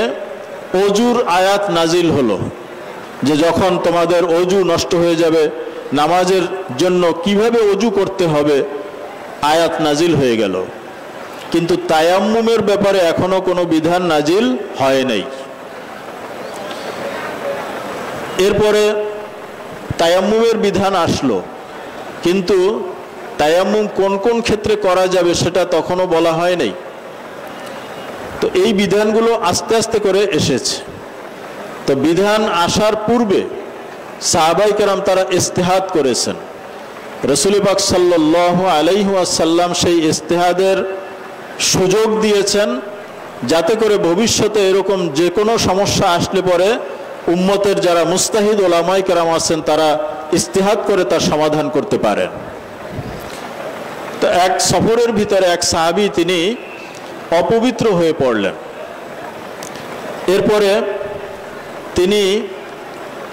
অজুর আয়াত নাজিল হলো, যে যখন তোমাদের অজু নষ্ট হয়ে যাবে, নামাজের জন্য কিভাবে অজু করতে হবে আয়াত নাজিল হয়ে গেল। কিন্তু তায়াম্মুমের ব্যাপারে এখনো কোনো বিধান নাজিল হয় নাই। এরপরে তায়াম্মুমের বিধান আসলো, কিন্তু তায়াম্মুম কোন কোন ক্ষেত্রে করা যাবে সেটা তখনও বলা হয় নাই। তো এই বিধানগুলো আস্তে আস্তে করে এসেছে। তো বিধান আসার পূর্বে সাহাবায়ে কেরাম তারা ইজতিহাদ করেছেন। রাসূল পাক সাল্লাল্লাহু আলাইহি ওয়াসাল্লাম সেই ইজতিহাদের সুযোগ দিয়েছেন যাতে করে ভবিষ্যতে এরকম যে কোনো সমস্যা আসলে পরে উম্মতের যারা মুস্তাহিদ ওলামায়ে কেরাম আছেন তারা ইজতিহাদ করে তার সমাধান করতে পারেন। তো এক সফরের ভিতরে এক সাহাবী তিনি অপবিত্র হয়ে পড়লেন। এরপরে তিনি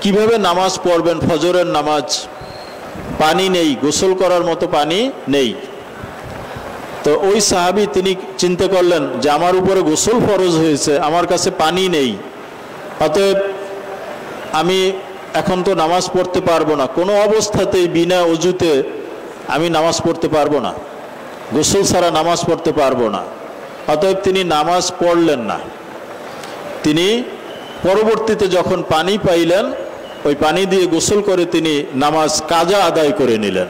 কিভাবে নামাজ পড়বেন, ফজরের নামাজ, পানি নেই, গোসল করার মতো পানি নেই। তো ওই সাহাবী তিনি চিন্তা করলেন যে আমার উপরে গোসল ফরজ হয়েছে, আমার কাছে পানি নেই, অতএব আমি এখন তো নামাজ পড়তে পারবো না, কোনো অবস্থাতেই বিনা ওযুতে আমি নামাজ পড়তে পারবো না, গোসল ছাড়া নামাজ পড়তে পারবো না। অতএব তিনি নামাজ পড়লেন না। তিনি পরবর্তীতে যখন পানি পাইলেন ওই পানি দিয়ে গোসল করে তিনি নামাজ কাজা আদায় করে নিলেন।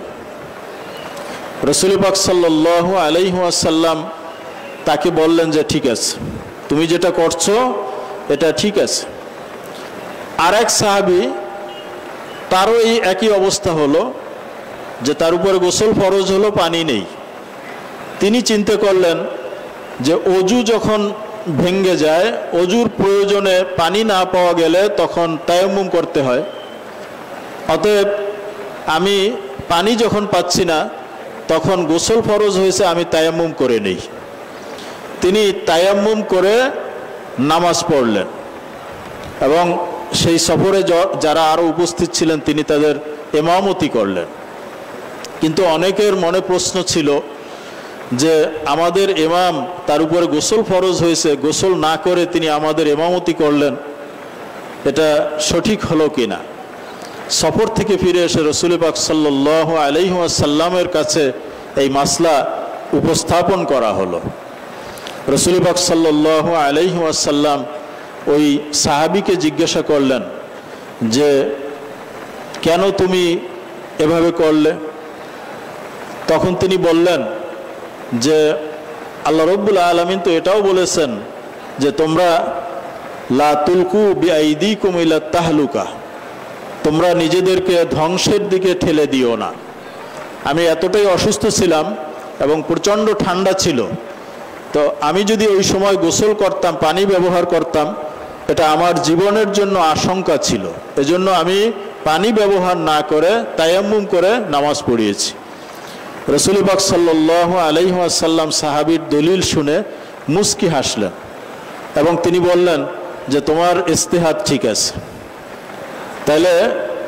রাসূল পাক সাল্লাল্লাহু আলাইহি ওয়াসাল্লাম তাকে বললেন যে ঠিক আছে, তুমি যেটা করছো এটা ঠিক আছে। আর এক সাহাবী তারও এই একই অবস্থা হলো যে তার উপরে গোসল ফরজ হলো, পানি নেই। তিনি চিন্তা করলেন যে অজু যখন ভেঙে যায়, অজুর প্রয়োজনে পানি না পাওয়া গেলে তখন তায়াম্মুম করতে হয়, অতএব আমি পানি যখন পাচ্ছি না তখন গোসল ফরজ হয়েছে, আমি তায়াম্মুম করে নেই। তিনি তায়াম্মুম করে নামাজ পড়লেন এবং সেই সফরে যারা আরও উপস্থিত ছিলেন তিনি তাদের ইমামতি করলেন। কিন্তু অনেকের মনে প্রশ্ন ছিল যে আমাদের ইমাম, তার উপরে গোসল ফরজ হয়েছে, গোসল না করে তিনি আমাদের ইমামতি করলেন, এটা সঠিক হলো কিনা। সফর থেকে ফিরে এসে রাসূল পাক সাল্লাল্লাহু আলাইহি ওয়াসাল্লামের কাছে এই মাসলা উপস্থাপন করা হলো। রাসূল পাক সাল্লাল্লাহু আলাইহি ওয়াসাল্লাম ওই সাহাবীকে জিজ্ঞাসা করলেন যে কেন তুমি এভাবে করলে? তখন তিনি বললেন যে আল্লাহ রাব্বুল আলামিন তো এটাও বলেছেন যে তোমরা লা তুলকু বিআইদিকুম ইলা তাহলুকা, তোমরা নিজেদেরকে ধ্বংসের দিকে ঠেলে দিও না। আমি এতটাই অসুস্থ ছিলাম এবং প্রচণ্ড ঠান্ডা ছিল, তো আমি যদি ওই সময় গোসল করতাম, পানি ব্যবহার করতাম, এটা আমার জীবনের জন্য আশঙ্কা ছিল, এজন্য আমি পানি ব্যবহার না করে তায়াম্মুম করে নামাজ পড়িয়েছি। রাসূল পাক সাল্লাল্লাহু আলাইহি ওয়াসাল্লাম সাহাবীর দলিল শুনে মুস্কি হাসলেন এবং তিনি বললেন যে তোমার ইজতিহাদ ঠিক আছে। তাহলে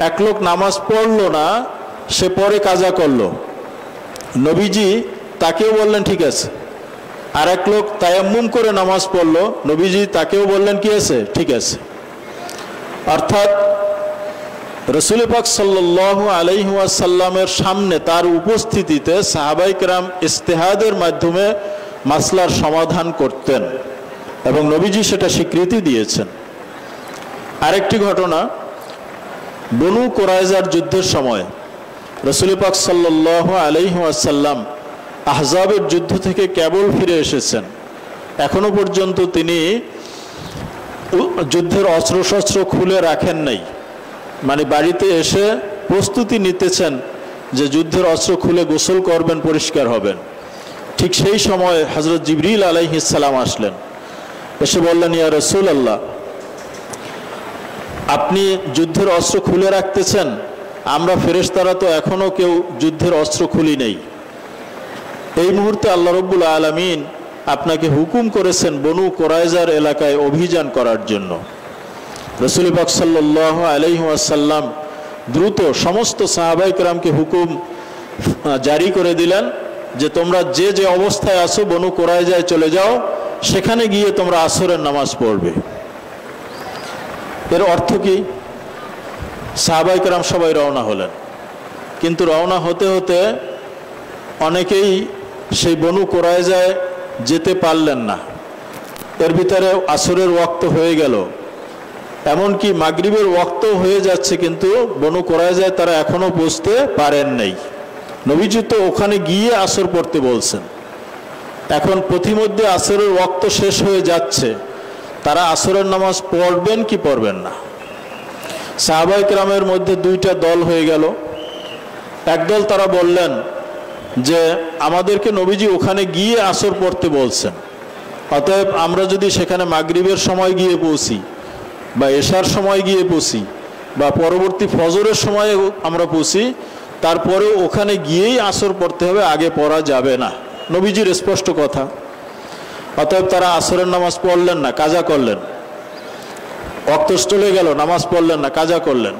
এক লোক নামাজ পড়লো না, সে পরে কাজা করলো, নবীজি তাকেও বললেন ঠিক আছে। আর এক লোক তায়াম্মুম করে নামাজ পড়লো, নবীজি তাকেও বললেন কি আছে, ঠিক আছে। অর্থাৎ রাসূল পাক সাল্লাল্লাহু আলাইহি ওয়াসাল্লামের সামনে তার উপস্থিতিতে সাহাবায়ে কেরাম ইজতিহাদের মাধ্যমে মাসলার সমাধান করতেন এবং নবীজি সেটা স্বীকৃতি দিয়েছেন। আরেকটি ঘটনা, বনু কুরাইজার যুদ্ধের সময় রাসূল পাক সাল্লাল্লাহু আলাইহি ওয়াসাল্লাম আহজাবের যুদ্ধ থেকে কেবল ফিরে এসেছেন, এখনো পর্যন্ত তিনি যুদ্ধের অস্ত্রশস্ত্র খুলে রাখেন নাই, মানে বাড়িতে এসে প্রস্তুতি নিতেছেন যে যুদ্ধের অস্ত্র খুলে গোসল করবেন, পরিষ্কার হবেন। ঠিক সেই সময় হযরত জিবরিল আলাইহিস সালাম আসলেন, এসে বললেন ইয়া রাসূলুল্লাহ, আপনি যুদ্ধের অস্ত্র খুলে রাখতেছেন, আমরা ফেরেশতারা তো এখনো কেউ যুদ্ধের অস্ত্র খুলি নেই। এই মুহূর্তে আল্লাহ রাব্বুল আলামিন আপনাকে হুকুম করেছেন বনু কুরাইজার এলাকায় অভিযান করার জন্য। রাসূল পাক সাল্লাল্লাহু আলাইহি ওয়াসাল্লাম দ্রুত সমস্ত সাহাবায়ে কেরামকে হুকুম জারি করে দিলেন যে তোমরা যে যে অবস্থায় আছো বনু কুরাইজায় চলে যাও, সেখানে গিয়ে তোমরা আসরের নামাজ পড়বে। এর অর্থ কি? সাহাবায়ে কেরাম সবাই রওনা হলেন, কিন্তু রওনা হতে হতে অনেকেই সেই বনু কুরাইজায় যেতে পারলেন না। এর ভিতরে আসরের ওয়াক্ত হয়ে গেল, এমনকি মাগরিবের ওয়াক্ত হয়ে যাচ্ছে, কিন্তু বনু কুরাইজায় তারা এখনো পৌঁছতে পারেন নাই। নবীজি তো ওখানে গিয়ে আসর পড়তে বলছেন। এখন প্রতিমধ্যে আসরের ওয়াক্ত শেষ হয়ে যাচ্ছে, তারা আসরের নামাজ পড়বেন কি পড়বেন না। সাহাবায়ে কেরামের মধ্যে দুইটা দল হয়ে গেল। একদল তারা বললেন যে আমাদেরকে নবীজি ওখানে গিয়ে আসর পড়তে বলছেন, অতএব আমরা যদি সেখানে মাগরিবের সময় গিয়ে পৌঁছি বা এশার সময় গিয়ে পৌঁছি বা পরবর্তী ফজরের সময় আমরা পৌঁছি, তারপরেও ওখানে গিয়েই আসর পড়তে হবে, আগে পড়া যাবে না। নবীজির স্পষ্ট কথা। অতএব তারা আসরের নামাজ পড়লেন না, কাজা করলেন। ওয়াক্ত চলে গেল, নামাজ পড়লেন না, কাজা করলেন।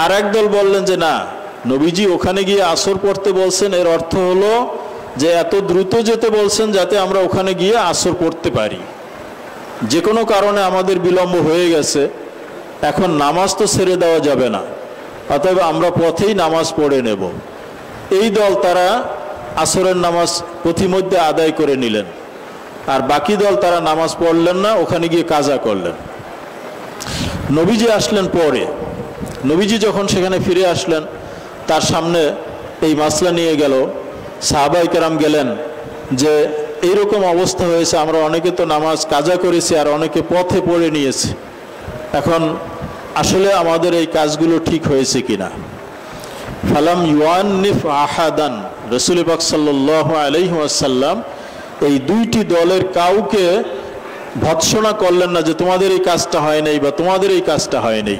আর একদল বললেন যে না, নবীজি ওখানে গিয়ে আসর পড়তে বলছেন, এর অর্থ হলো যে এত দ্রুত যেতে বলছেন যাতে আমরা ওখানে গিয়ে আসর পড়তে পারি। যে কোনো কারণে আমাদের বিলম্ব হয়ে গেছে, এখন নামাজ তো ছেড়ে দেওয়া যাবে না, অতএব আমরা পথেই নামাজ পড়ে নেব। এই দল তারা আসরের নামাজ পথিমধ্যে আদায় করে নিলেন, আর বাকি দল তারা নামাজ পড়লেন না, ওখানে গিয়ে কাজা করলেন। নবীজি আসলেন পরে। নবীজি যখন সেখানে ফিরে আসলেন, তার সামনে এই মাসলা নিয়ে গেল। সাহাবায়ে কেরাম গেলেন যে এইরকম অবস্থা হয়েছে, আমরা অনেকে তো নামাজ কাজা করেছি আর অনেকে পথে পড়ে নিয়েছি, এখন আসলে আমাদের এই কাজগুলো ঠিক হয়েছে কিনা। ফালাম ইউআন্নিফ আহাদান, রাসূল পাক সাল্লাল্লাহু আলাইহি ওয়াসাল্লাম এই দুইটি দলের কাউকে ভৎসনা করলেন না যে তোমাদের এই কাজটা হয় নাই বা তোমাদের এই কাজটা হয় নাই।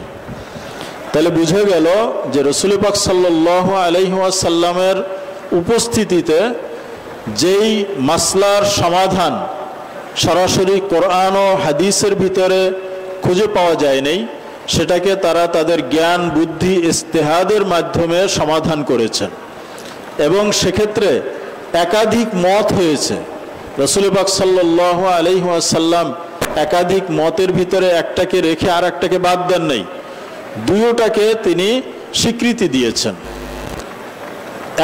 তাহলে বুঝে গেল যে রাসূল পাক সাল্লাল্লাহু আলাইহি ওয়াসাল্লামের উপস্থিতিতে যেই মাসলার সমাধান সরাসরি কোরআন ও হাদিসের ভিতরে খুঁজে পাওয়া যায় নাই, সেটাকে তারা তাদের জ্ঞান বুদ্ধি ইজতিহাদের মাধ্যমে সমাধান করেছেন, এবং সেক্ষেত্রে একাধিক মত হয়েছে। রাসূল পাক সাল্লাল্লাহু আলাইহি ওয়াসাল্লাম একাধিক মতের ভিতরে একটাকে রেখে আর একটাকে বাদ দেন নাই, দুইটাকে তিনি স্বীকৃতি দিয়েছেন।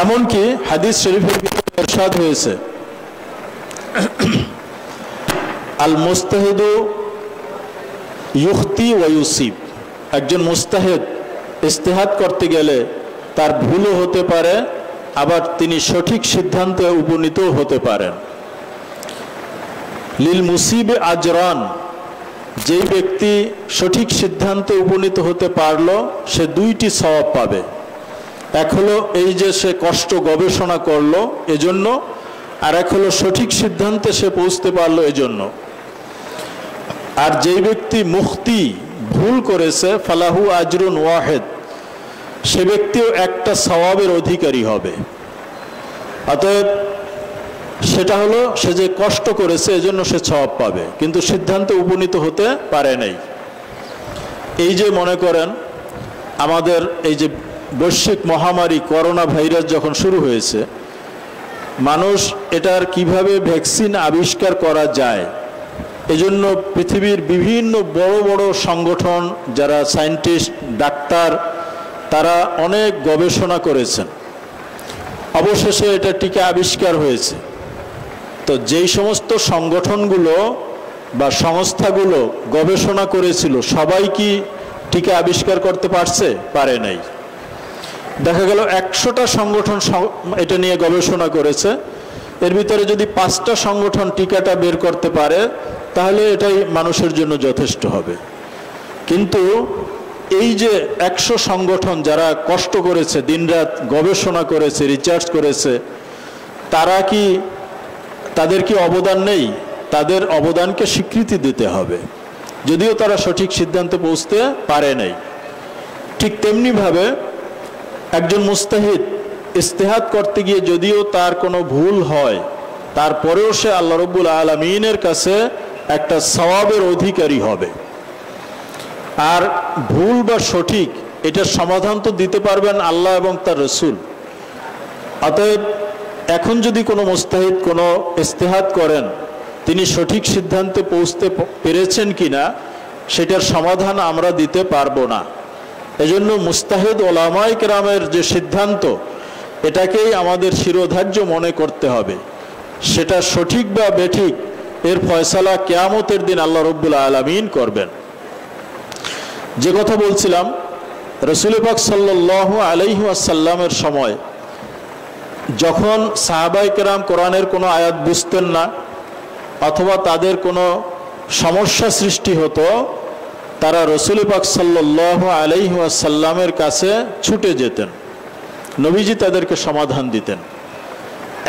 এমনকি হাদিস শরীফের ভিতরে ইরশাদ হয়েছে, আল মুস্তাহিদু ইউখতি ওয়া ইউসিব, একজন মুস্তাহিদ ইজতিহাদ করতে গেলে তার ভুলও হতে পারে, আবার তিনি সঠিক সিদ্ধান্তে উপনীতও হতে পারেন। লিল মুসিবে আজরান, যেই ব্যক্তি সঠিক সিদ্ধান্তে উপনীত হতে পারলো সে দুইটি সওয়াব পাবে। এক হলো এই যে সে কষ্ট গবেষণা করলো এজন্য, আর এক হলো সঠিক সিদ্ধান্তে সে পৌঁছতে পারলো এজন্য। আর যেই ব্যক্তি মুখতি ভুল করেছে, ফালাহু আজরুন ওয়াহিদ, সে ব্যক্তিও একটা সওয়াবের অধিকারী হবে। অতএব সেটা হলো সে যে কষ্ট করেছে এজন্য সে সওয়াব পাবে, কিন্তু সিদ্ধান্তে উপনীত হতে পারে নাই। এই যে মনে করেন আমাদের এই যে বৈশ্বিক মহামারী করোনা ভাইরাস যখন শুরু হয়েছে, মানুষ এটার কিভাবে ভ্যাকসিন আবিষ্কার করা যায় এজন্য পৃথিবীর বিভিন্ন বড় বড় সংগঠন, যারা সায়েন্টিস্ট ডাক্তার, তারা অনেক গবেষণা করেছেন। অবশেষে এটা টিকা আবিষ্কার হয়েছে। তো যেই সমস্ত সংগঠনগুলো বা সংস্থাগুলো গবেষণা করেছিল, সবাই কি টিকা আবিষ্কার করতে পারছে? পারে নাই। দেখা গেল 100টা সংগঠন এটা নিয়ে গবেষণা করেছে, এর ভিতরে যদি 5টা সংগঠন টিকাটা বের করতে পারে তাহলে এটাই মানুষের জন্য যথেষ্ট হবে। কিন্তু এই যে 100 সংগঠন যারা কষ্ট করেছে, দিনরাত গবেষণা করেছে, রিসার্চ করেছে, তাদের কি অবদান নেই? তাদের অবদানকে স্বীকৃতি দিতে হবে, যদিও তারা সঠিক সিদ্ধান্তে পৌঁছতে পারে নাই। ঠিক তেমনিভাবে একজন মুস্তাহিদ ইজতিহাদ করতে গিয়ে যদিও তার কোনো ভুল হয়, তারপরেও সে আল্লাহ রাব্বুল আলামিনের কাছে একটা সওয়াবের অধিকারী হবে। আর ভুল বা সঠিক এটার সমাধান তো দিতে পারবেন আল্লাহ এবং তার রাসূল। অতএব এখন যদি কোনো মুস্তাহিদ কোনো ইজতিহাদ করেন, তিনি সঠিক সিদ্ধান্তে পৌঁছতে পেরেছেন কিনা সেটার সমাধান আমরা দিতে পারবো না। এজন্য মুস্তাহিদ ওলামায়ে কেরামের যে সিদ্ধান্ত, এটাকেই আমাদের শিরোধার্য মনে করতে হবে। সেটা সঠিক বা বেঠিক এর ফয়সালা কিয়ামতের দিন আল্লাহ রাব্বুল আলামিন করবেন। যে কথা বলছিলাম, রাসূল পাক সাল্লাল্লাহু আলাইহি ওয়াসাল্লামের সময় যখন সাহাবায়ে কেরাম কোরআনের কোনো আয়াত বুঝতেন না অথবা তাদের কোনো সমস্যা সৃষ্টি হতো, তারা রসুল পাক সাল্লাল্লাহু আলাইহি ওয়াসাল্লামের কাছে ছুটে যেতেন, নবীজি তাদেরকে সমাধান দিতেন।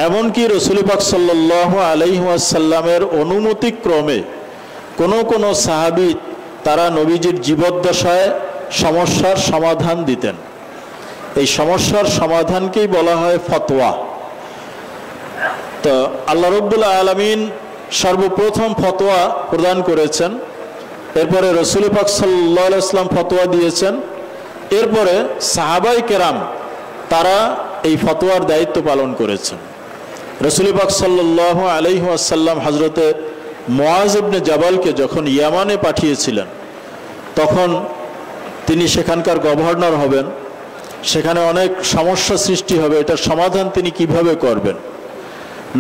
এমনকি রসুল পাক সাল্লাল্লাহু আলাইহি ওয়াসাল্লামের অনুমতিক্রমে কোনো সাহাবী তারা নবীজির জীবদ্দশায় সমস্যার সমাধান দিতেন। এই সমস্যার সমাধানকেই বলা হয় ফতোয়া। তো আল্লাহ রাব্বুল আলামিন সর্বপ্রথম ফতোয়া প্রদান করেছেন, এরপরে রসুল পাক সাল্লাল্লাহু আলাইহি ওয়াসাল্লাম ফতোয়া দিয়েছেন, এরপরে সাহাবায়ে কেরাম তারা এই ফতোয়ার দায়িত্ব পালন করেছেন। রসুল পাক সাল্লাল্লাহু আলাইহি ওয়াসাল্লাম হযরতে মুআজ ইবনে জাবালকে যখন ইয়ামানে পাঠিয়েছিলেন, তখন তিনি সেখানকার গভর্নর হবেন, সেখানে অনেক সমস্যা সৃষ্টি হবে, এটার সমাধান তিনি কিভাবে করবেন।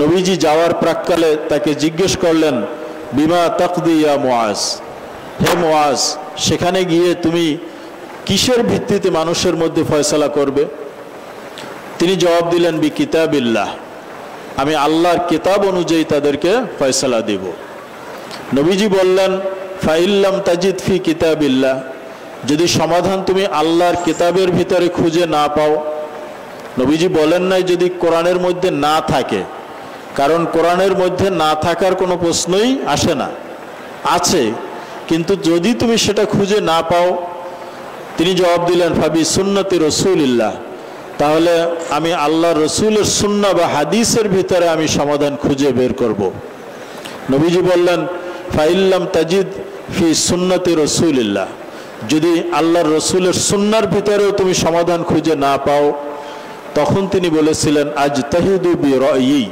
নবীজি যাওয়ার প্রাক্কালে তাকে জিজ্ঞেস করলেন, বিমা তাকদি ইয়া মুআজ, হে মুআজ, সেখানে গিয়ে তুমি কিসের ভিত্তিতে মানুষের মধ্যে ফয়সালা করবে? তিনি জবাব দিলেন, বি কিতাবিল্লাহ, আমি আল্লাহর কিতাব অনুযায়ী তাদেরকে ফয়সালা দেব। নবীজি বললেন, ফাইল্লাম তাজিদ ফি কিতাবিল্লাহ, যদি সমাধান তুমি আল্লাহর কিতাবের ভিতরে খুঁজে না পাও। নবীজি বলেন নাই যদি কোরআনের মধ্যে না থাকে, কারণ কোরআনের মধ্যে না থাকার কোনো প্রশ্নই আসে না, আছে, কিন্তু যদি তুমি সেটা খুঁজে না পাও। তিনি জবাব দিলেন, ফাবি সুন্নতি রসুলিল্লাহ, তাহলে আমি আল্লাহর রসুলের সুন্নাহ বা হাদিসের ভিতরে আমি সমাধান খুঁজে বের করব। নবীজি বললেন, ফাইল্লাম তাজিদ ফি সুন্নতি রসুলিল্লাহ, যদি আল্লাহর রসুলের সুন্নার ভিতরেও তুমি সমাধান খুঁজে না পাও। তখন তিনি বলেছিলেন, আজতাহিদু বিরায়ি,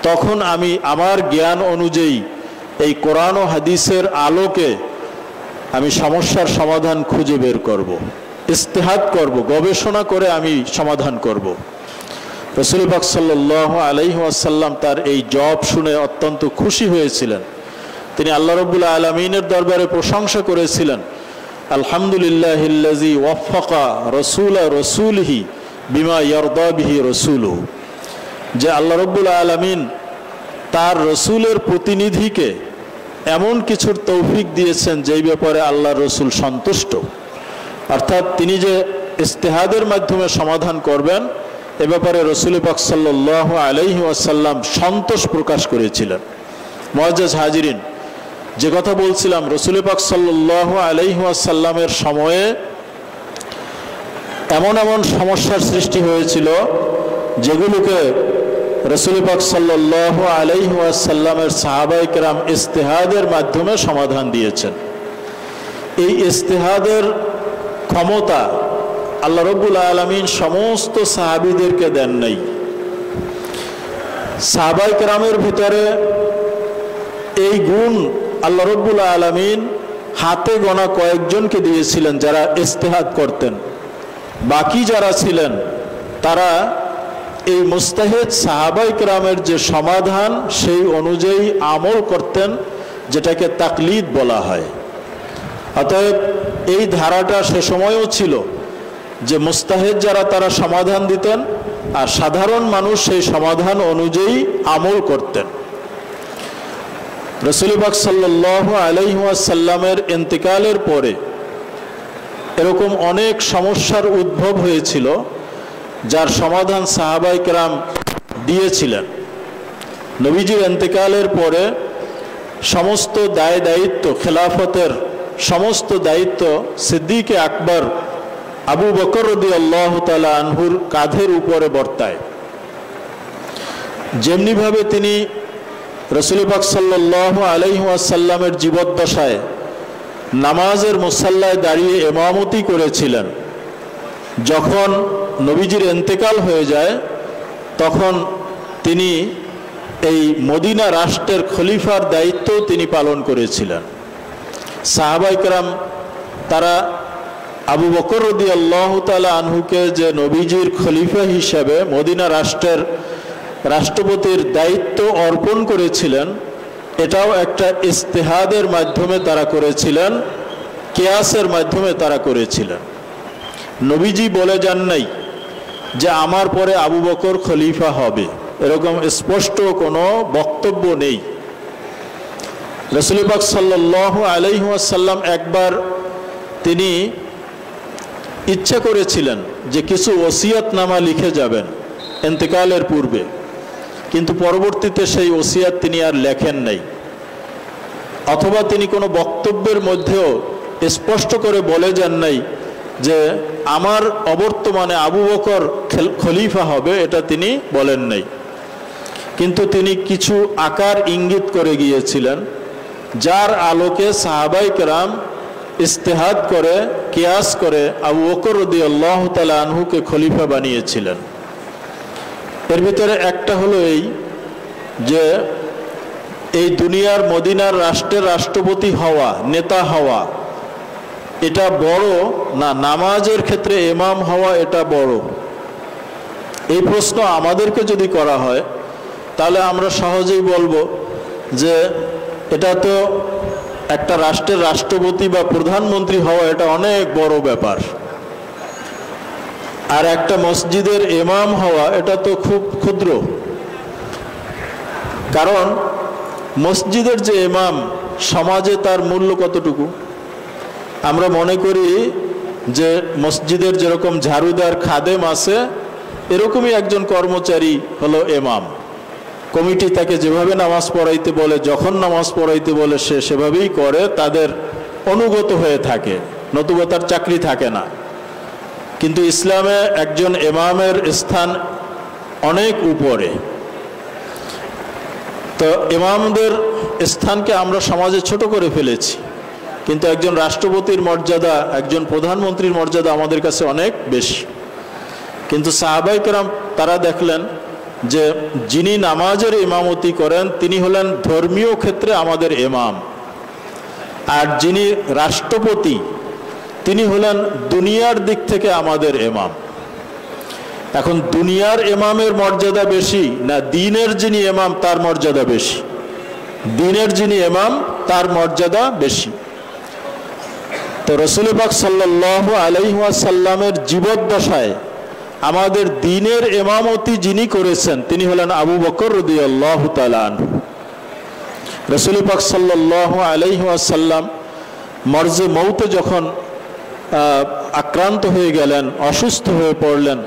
তখন আমি আমার জ্ঞান অনুযায়ী এই কোরআন ও হাদিসের আলোকে আমি সমস্যার সমাধান খুঁজে বের করব, ইস্তেহাদ করব, গবেষণা করে আমি সমাধান করব। রাসূল পাক সাল্লাল্লাহু আলাইহি ওয়াসাল্লাম তার এই জবাব শুনে অত্যন্ত খুশি হয়েছিলেন। তিনি আল্লাহ রাব্বুল আলামিনের দরবারে প্রশংসা করেছিলেন, আলহামদুলিল্লাহিল্লাযী ওয়াফাকা রাসূলা রাসূলিহি বিমা ইয়ারদা বিহি রাসূলুহু, যে আল্লাহ রাব্বুল আলামিন তার রসুলের প্রতিনিধিকে এমন কিছুর তৌফিক দিয়েছেন যেই ব্যাপারে আল্লাহর রসুল সন্তুষ্ট। অর্থাৎ তিনি যে ইস্তেহাদের মাধ্যমে সমাধান করবেন এ ব্যাপারে রসুল পাক সাল্লাল্লাহু আলাইহি ওয়াসাল্লাম সন্তোষ প্রকাশ করেছিলেন। মুআজ্জাজ হাজিরিন, যে কথা বলছিলাম, রসুল পাক সাল্লাল্লাহু আলাইহি ওয়াসাল্লামের সময়ে এমন এমন সমস্যার সৃষ্টি হয়েছিল যেগুলোকে রসুল পাক সাল্লাল্লাহু আলাইহি ওয়াসাল্লামের সাহাবায়ে কেরাম ইস্তেহাদের মাধ্যমে সমাধান দিয়েছেন। এই ইস্তেহাদের ক্ষমতা আল্লাহ রাব্বুল আলামিন সমস্ত সাহাবীদেরকে দেন নাই। সাহাবায়ে কেরামের ভিতরে এই গুণ আল্লাহ রাব্বুল আলামিন হাতে গোনা কয়েকজনকে দিয়েছিলেন যারা ইস্তেহাদ করতেন। বাকি যারা ছিলেন তারা এই মুস্তাহিদ সাহাবায়ে কেরামের যে সমাধান সেই অনুযায়ী আমল করতেন, যেটাকে তাকলিদ বলা হয়। অতএব এই ধারাটা সে সময়ও ছিল যে মুস্তাহিদ যারা তারা সমাধান দিতেন আর সাধারণ মানুষ সেই সমাধান অনুযায়ী আমল করতেন। রাসূল পাক সাল্লাল্লাহু আলাইহি ওয়াসাল্লামের ইন্তেকালের পরে এরকম অনেক সমস্যার উদ্ভব হয়েছিল যার সমাধান সাহাবায়ে কেরাম দিয়েছিলেন। নবীজির ইন্তেকালের পরে সমস্ত দায় দায়িত্ব, খেলাফতের সমস্ত দায়িত্ব সিদ্দিকে আকবর আবু বকর রাদিয়াল্লাহু তাআলা আনহুর কাঁধের উপরে বর্তায়। যেমনিভাবে তিনি রাসূল পাক সাল্লাল্লাহু আলাইহি ওয়াসাল্লামের জীবদ্দশায় নামাজের মুসাল্লায় দাঁড়িয়ে ইমামতি করেছিলেন, যখন নবীজির ইন্তেকাল হয়ে যায় তখন তিনি এই মদিনা রাষ্ট্রের খলিফার দায়িত্ব তিনি পালন করেছিলেন। সাহাবায়ে কেরাম তারা আবু বকর রাদিয়াল্লাহু তাআলা আনহুকে যে নবীজির খলিফা হিসেবে মদিনা রাষ্ট্রের রাষ্ট্রপতির দায়িত্ব অর্পণ করেছিলেন, এটাও একটা ইস্তেহাদের মাধ্যমে তারা করেছিলেন, কিয়াসের মাধ্যমে তারা করেছিলেন। নবীজি বলে যান নাই যে আমার পরে আবু বকর খলিফা হবে, এরকম স্পষ্ট কোনো বক্তব্য নেই। রাসূল পাক সাল্লাল্লাহু আলাইহি ওয়াসাল্লাম একবার তিনি ইচ্ছা করেছিলেন যে কিছু ওসিয়তনামা লিখে যাবেন ইন্তেকালের পূর্বে, কিন্তু পরবর্তীতে সেই ওসিয়ত তিনি আর লেখেন নাই, অথবা তিনি কোনো বক্তব্যের মধ্যেও স্পষ্ট করে বলে যান নাই যে আমার অবর্তমানে আবু বকর খলিফা হবে, এটা তিনি বলেন নাই। কিন্তু তিনি কিছু আকার ইঙ্গিত করে গিয়েছিলেন, যার আলোকে সাহাবাই কেরাম ইস্তেহাদ করে কিয়াস করে আবু বকর রাদিয়াল্লাহু তাআলা আনহুকে খলিফা বানিয়েছিলেন। এর ভিতরে একটা হলো এই যে এই দুনিয়ার মদিনার রাষ্ট্রের রাষ্ট্রপতি হওয়া, নেতা হওয়া, এটা বড় না নামাজের ক্ষেত্রে ইমাম হওয়া এটা বড়? এই প্রশ্ন আমাদেরকে যদি করা হয় তাহলে আমরা সহজেই বলবো যে এটা তো একটা রাষ্ট্রের রাষ্ট্রপতি বা প্রধানমন্ত্রী হওয়া এটা অনেক বড় ব্যাপার, আর একটা মসজিদের ইমাম হওয়া এটা তো খুব ক্ষুদ্র। কারণ মসজিদের যে ইমাম সমাজে তার মূল্য কতটুকু? আমরা মনে করি যে মসজিদের যেরকম ঝাড়ুদার খাদেম আছে এরকমই একজন কর্মচারী হলো ইমাম। কমিটি তাকে যেভাবে নামাজ পড়াইতে বলে, যখন নামাজ পড়াইতে বলে সে সেভাবেই করে, তাদের অনুগত হয়ে থাকে, নতুবা তার চাকরি থাকে না। কিন্তু ইসলামে একজন ইমামের স্থান অনেক উপরে। তো ইমামদের স্থানকে আমরা সমাজে ছোট করে ফেলেছি, কিন্তু একজন রাষ্ট্রপতির মর্যাদা, একজন প্রধানমন্ত্রীর মর্যাদা আমাদের কাছে অনেক বেশি। কিন্তু সাহাবাই কেরাম তারা দেখলেন যে যিনি নামাজের ইমামতি করেন তিনি হলেন ধর্মীয় ক্ষেত্রে আমাদের ইমাম, আর যিনি রাষ্ট্রপতি তিনি হলেন দুনিয়ার দিক থেকে আমাদের ইমাম। এখন দুনিয়ার ইমামের মর্যাদা বেশি না দ্বীনের যিনি ইমাম তার মর্যাদা বেশি? দ্বীনের যিনি ইমাম তার মর্যাদা বেশি। তো রাসূল পাক সাল্লাল্লাহু আলাইহি ওয়াসাল্লামের জীবদ্দশায় আমাদের দ্বীনের ইমামতি যিনি করেছেন তিনি হলেন আবু বকর রাদিয়াল্লাহু তাআলা আনহু। রাসূল পাক সাল্লাল্লাহু আলাইহি ওয়াসাল্লাম মরজে মৌতে যখন আক্রান্ত হয়ে গেলেন, অসুস্থ হয়ে পড়লেন,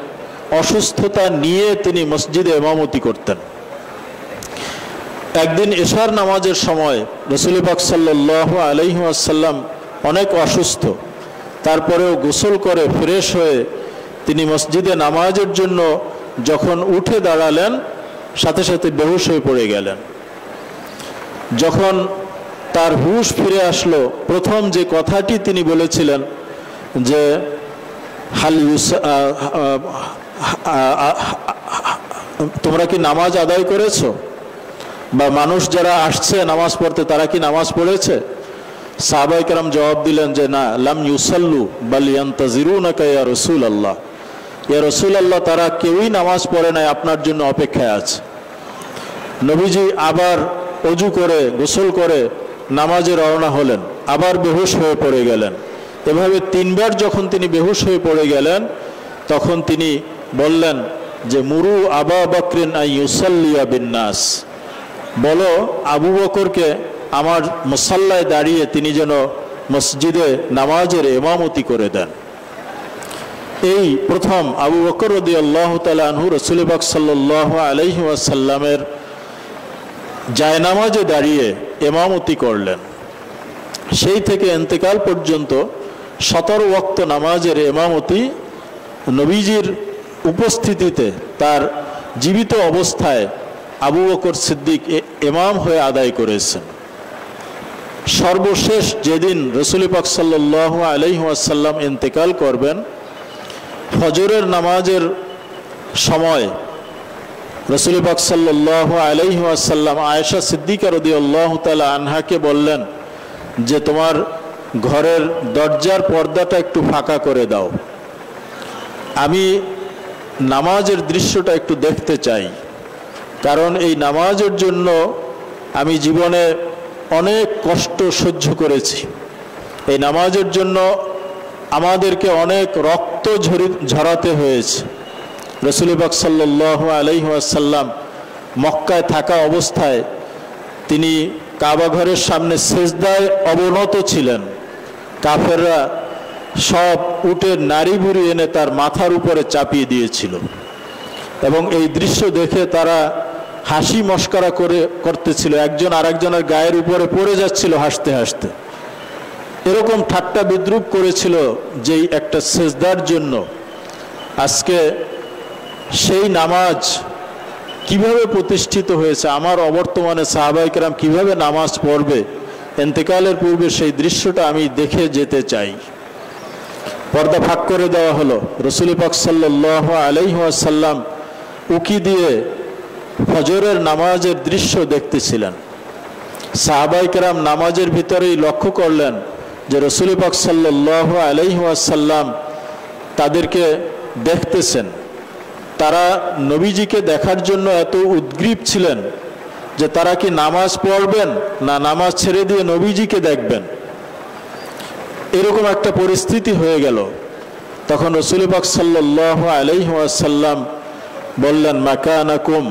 অসুস্থতা নিয়ে তিনি মসজিদে ইমামতি করতেন। একদিন এশার নামাজের সময় রাসূল পাক সাল্লাল্লাহু আলাইহি ওয়াসাল্লাম অনেক অসুস্থ, তারপরেও গোসল করে ফ্রেশ হয়ে তিনি মসজিদে নামাজের জন্য যখন উঠে দাঁড়ালেন সাথে সাথে বেহুশ হয়ে পড়ে গেলেন। যখন তার হুঁশ ফিরে আসলো প্রথম যে কথাটি তিনি বলেছিলেন যে তোমরা কি নামাজ আদায় করেছো, বা মানুষ যারা আসছে নামাজ পড়তে তারা কি নামাজ পড়েছে? সাহাবায়ে কেরাম জবাব দিলেন যে না, লাম ইউসাল্লু বাল ইয়ান্তাজিরুনাকা ইয়া রাসূলুল্লাহ, ইয়া রাসূলুল্লাহ তারা কেউই নামাজ পড়ে নাই, আপনার জন্য অপেক্ষায় আছে। নবীজি আবার ওযু করে গোসল করে নামাজে রওনা হলেন, আবার বেহুশ হয়ে পড়ে গেলেন। এভাবে তিনবার যখন তিনি বেহুশ হয়ে পড়ে গেলেন তখন তিনি বললেন যে মুরু আবা বকরিন আন ইউসাল্লিয়া বিন্নাস, বলো আবু বকরকে আমার মুসাল্লায় দাঁড়িয়ে তিনি যেন মসজিদে নামাজের ইমামতি করে দেন। এই প্রথম আবু বকর রাদিয়াল্লাহু তাআলা আনহু রাসূল পাক সাল্লাল্লাহু আলাইহি ওয়াসাল্লামের জায়নামাজে দাঁড়িয়ে ইমামতি করলেন। সেই থেকে ইন্তেকাল পর্যন্ত 17 ওয়াক্ত নামাজের ইমামতি নবীজির উপস্থিতিতে তার জীবিত অবস্থায় আবু বকর সিদ্দিক ইমাম হয়ে আদায় করেছেন। সর্বশেষ যেদিন রাসূল পাক সাল্লাল্লাহু আলাইহি ওয়াসাল্লাম ইন্তেকাল করবেন, ফজরের নামাজের সময় রাসূল পাক সাল্লাল্লাহু আলাইহি ওয়াসাল্লাম আয়েশা সিদ্দিকা রাদিয়াল্লাহু তাআলা আনহাকে বললেন যে তোমার ঘরের দরজার পর্দাটা একটু ফাঁকা করে দাও, আমি নামাজের দৃশ্যটা একটু দেখতে চাই। কারণ এই নামাজের জন্য আমি জীবনে অনেক কষ্ট সহ্য করেছি, এই নামাজের জন্য আমাদেরকে অনেক রক্ত ঝরাতে হয়েছে। রাসূল পাক সাল্লাল্লাহু আলাইহি ওয়াসাল্লাম মক্কায় থাকা অবস্থায় তিনি কাবা ঘরের সামনে সেজদায় অবনত ছিলেন। কাফেররা সব উটের নাড়ি ভুড়ি এনে তার মাথার উপরে চাপিয়ে দিয়েছিল এবং এই দৃশ্য দেখে তারা হাসি মস্করা করতেছিল, একজন আরেকজনের গায়ের উপরে পড়ে যাচ্ছিল হাসতে হাসতে। এরকম ঠাট্টা বিদ্রুপ করেছিল যেই একটা সেজদার জন্য। আজকে সেই নামাজ কিভাবে প্রতিষ্ঠিত হয়েছে, আমার অবর্তমানে সাহাবায়ে কেরাম কিভাবে নামাজ পড়বে, ইন্তেকালের পূর্বে সেই দৃশ্যটা আমি দেখে যেতে চাই। পর্দা ফাঁক করে দেওয়া হলো। রাসূল পাক সাল্লাল্লাহু আলাইহি ওয়াসাল্লাম উকি দিয়ে ফজরের নামাজের দৃশ্য দেখতেছিলেন। সাহাবায়ে কেরাম নামাজের ভিতরেই লক্ষ্য করলেন যে রাসূল পাক সাল্লাল্লাহু আলাইহি ওয়াসাল্লাম তাদেরকে দেখতেছেন। তারা নবীজিকে দেখার জন্য এত উদ্গ্রীব ছিলেন যে তারা কি নামাজ পড়বেন না নামাজ ছেড়ে দিয়ে নবীজিকে দেখবেন, এরকম একটা পরিস্থিতি হয়ে গেল। তখন রাসূল পাক সাল্লাল্লাহু আলাইহি ওয়াসাল্লাম বললেন, মাকানাকুম,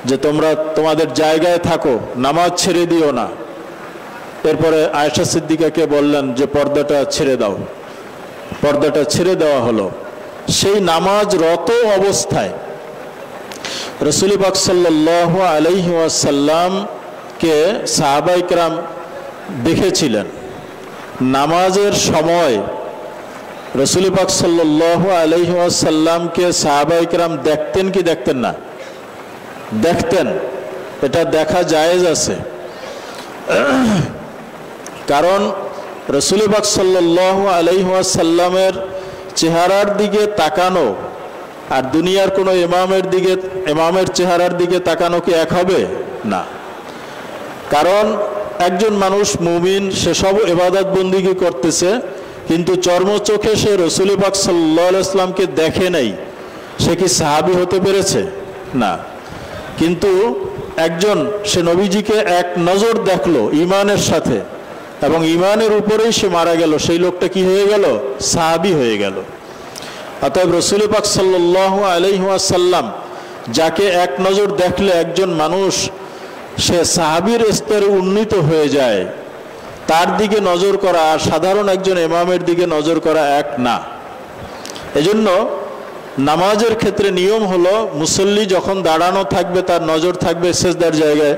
যে তোমরা তোমাদের জায়গায় থাকো, নামাজ ছেড়ে দিও না। এরপরে আয়েশা সিদ্দিকাকে বললেন যে পর্দাটা ছেড়ে দাও। পর্দাটা ছেড়ে দেওয়া হলো। সেই নামাজরত অবস্থায় রাসূল পাক সাল্লাল্লাহু আলাইহি ওয়াসাল্লামকে সাহাবায়ে কেরাম দেখেছিলেন। নামাজের সময় রাসূল পাক সাল্লাল্লাহু আলাইহি ওয়াসাল্লামকে সাহাবায়ে কেরাম দেখতেন কি দেখতেন না? দেখতেন। এটা দেখা জায়েজ আছে, কারণ রাসূল পাক সাল্লাল্লাহু আলাইহি ওয়াসাল্লামের চেহারার দিকে তাকানো আর দুনিয়ার কোনো ইমামের চেহারার দিকে তাকানো কি এক হবে? না। কারণ একজন মানুষ মুমিন, সে সব ইবাদত বন্দিগি করতেছে, কিন্তু চর্মচোখে সে রাসূল পাক সাল্লাল্লাহু আলাইহি ওয়াসাল্লামকে দেখে নাই। সে কি সাহাবী হতে পেরেছে? না। কিন্তু একজন সে নবীজিকে এক নজর দেখলো ঈমানের সাথে এবং ঈমানের উপরেই সে মারা গেল, সেই লোকটা কি হয়ে গেল? সাহাবী হয়ে গেল। অতএব রাসূল পাক সাল্লাল্লাহু আলাইহি ওয়াসাল্লাম যাকে এক নজর দেখলে একজন মানুষ সে সাহাবীর স্তরে উন্নীত হয়ে যায়, তার দিকে নজর করা আর সাধারণ একজন ইমামের দিকে নজর করা এক না। এজন্য নামাজের ক্ষেত্রে নিয়ম হলো, মুসল্লি যখন দাঁড়ানো থাকবে তার নজর থাকবে সেজদার জায়গায়,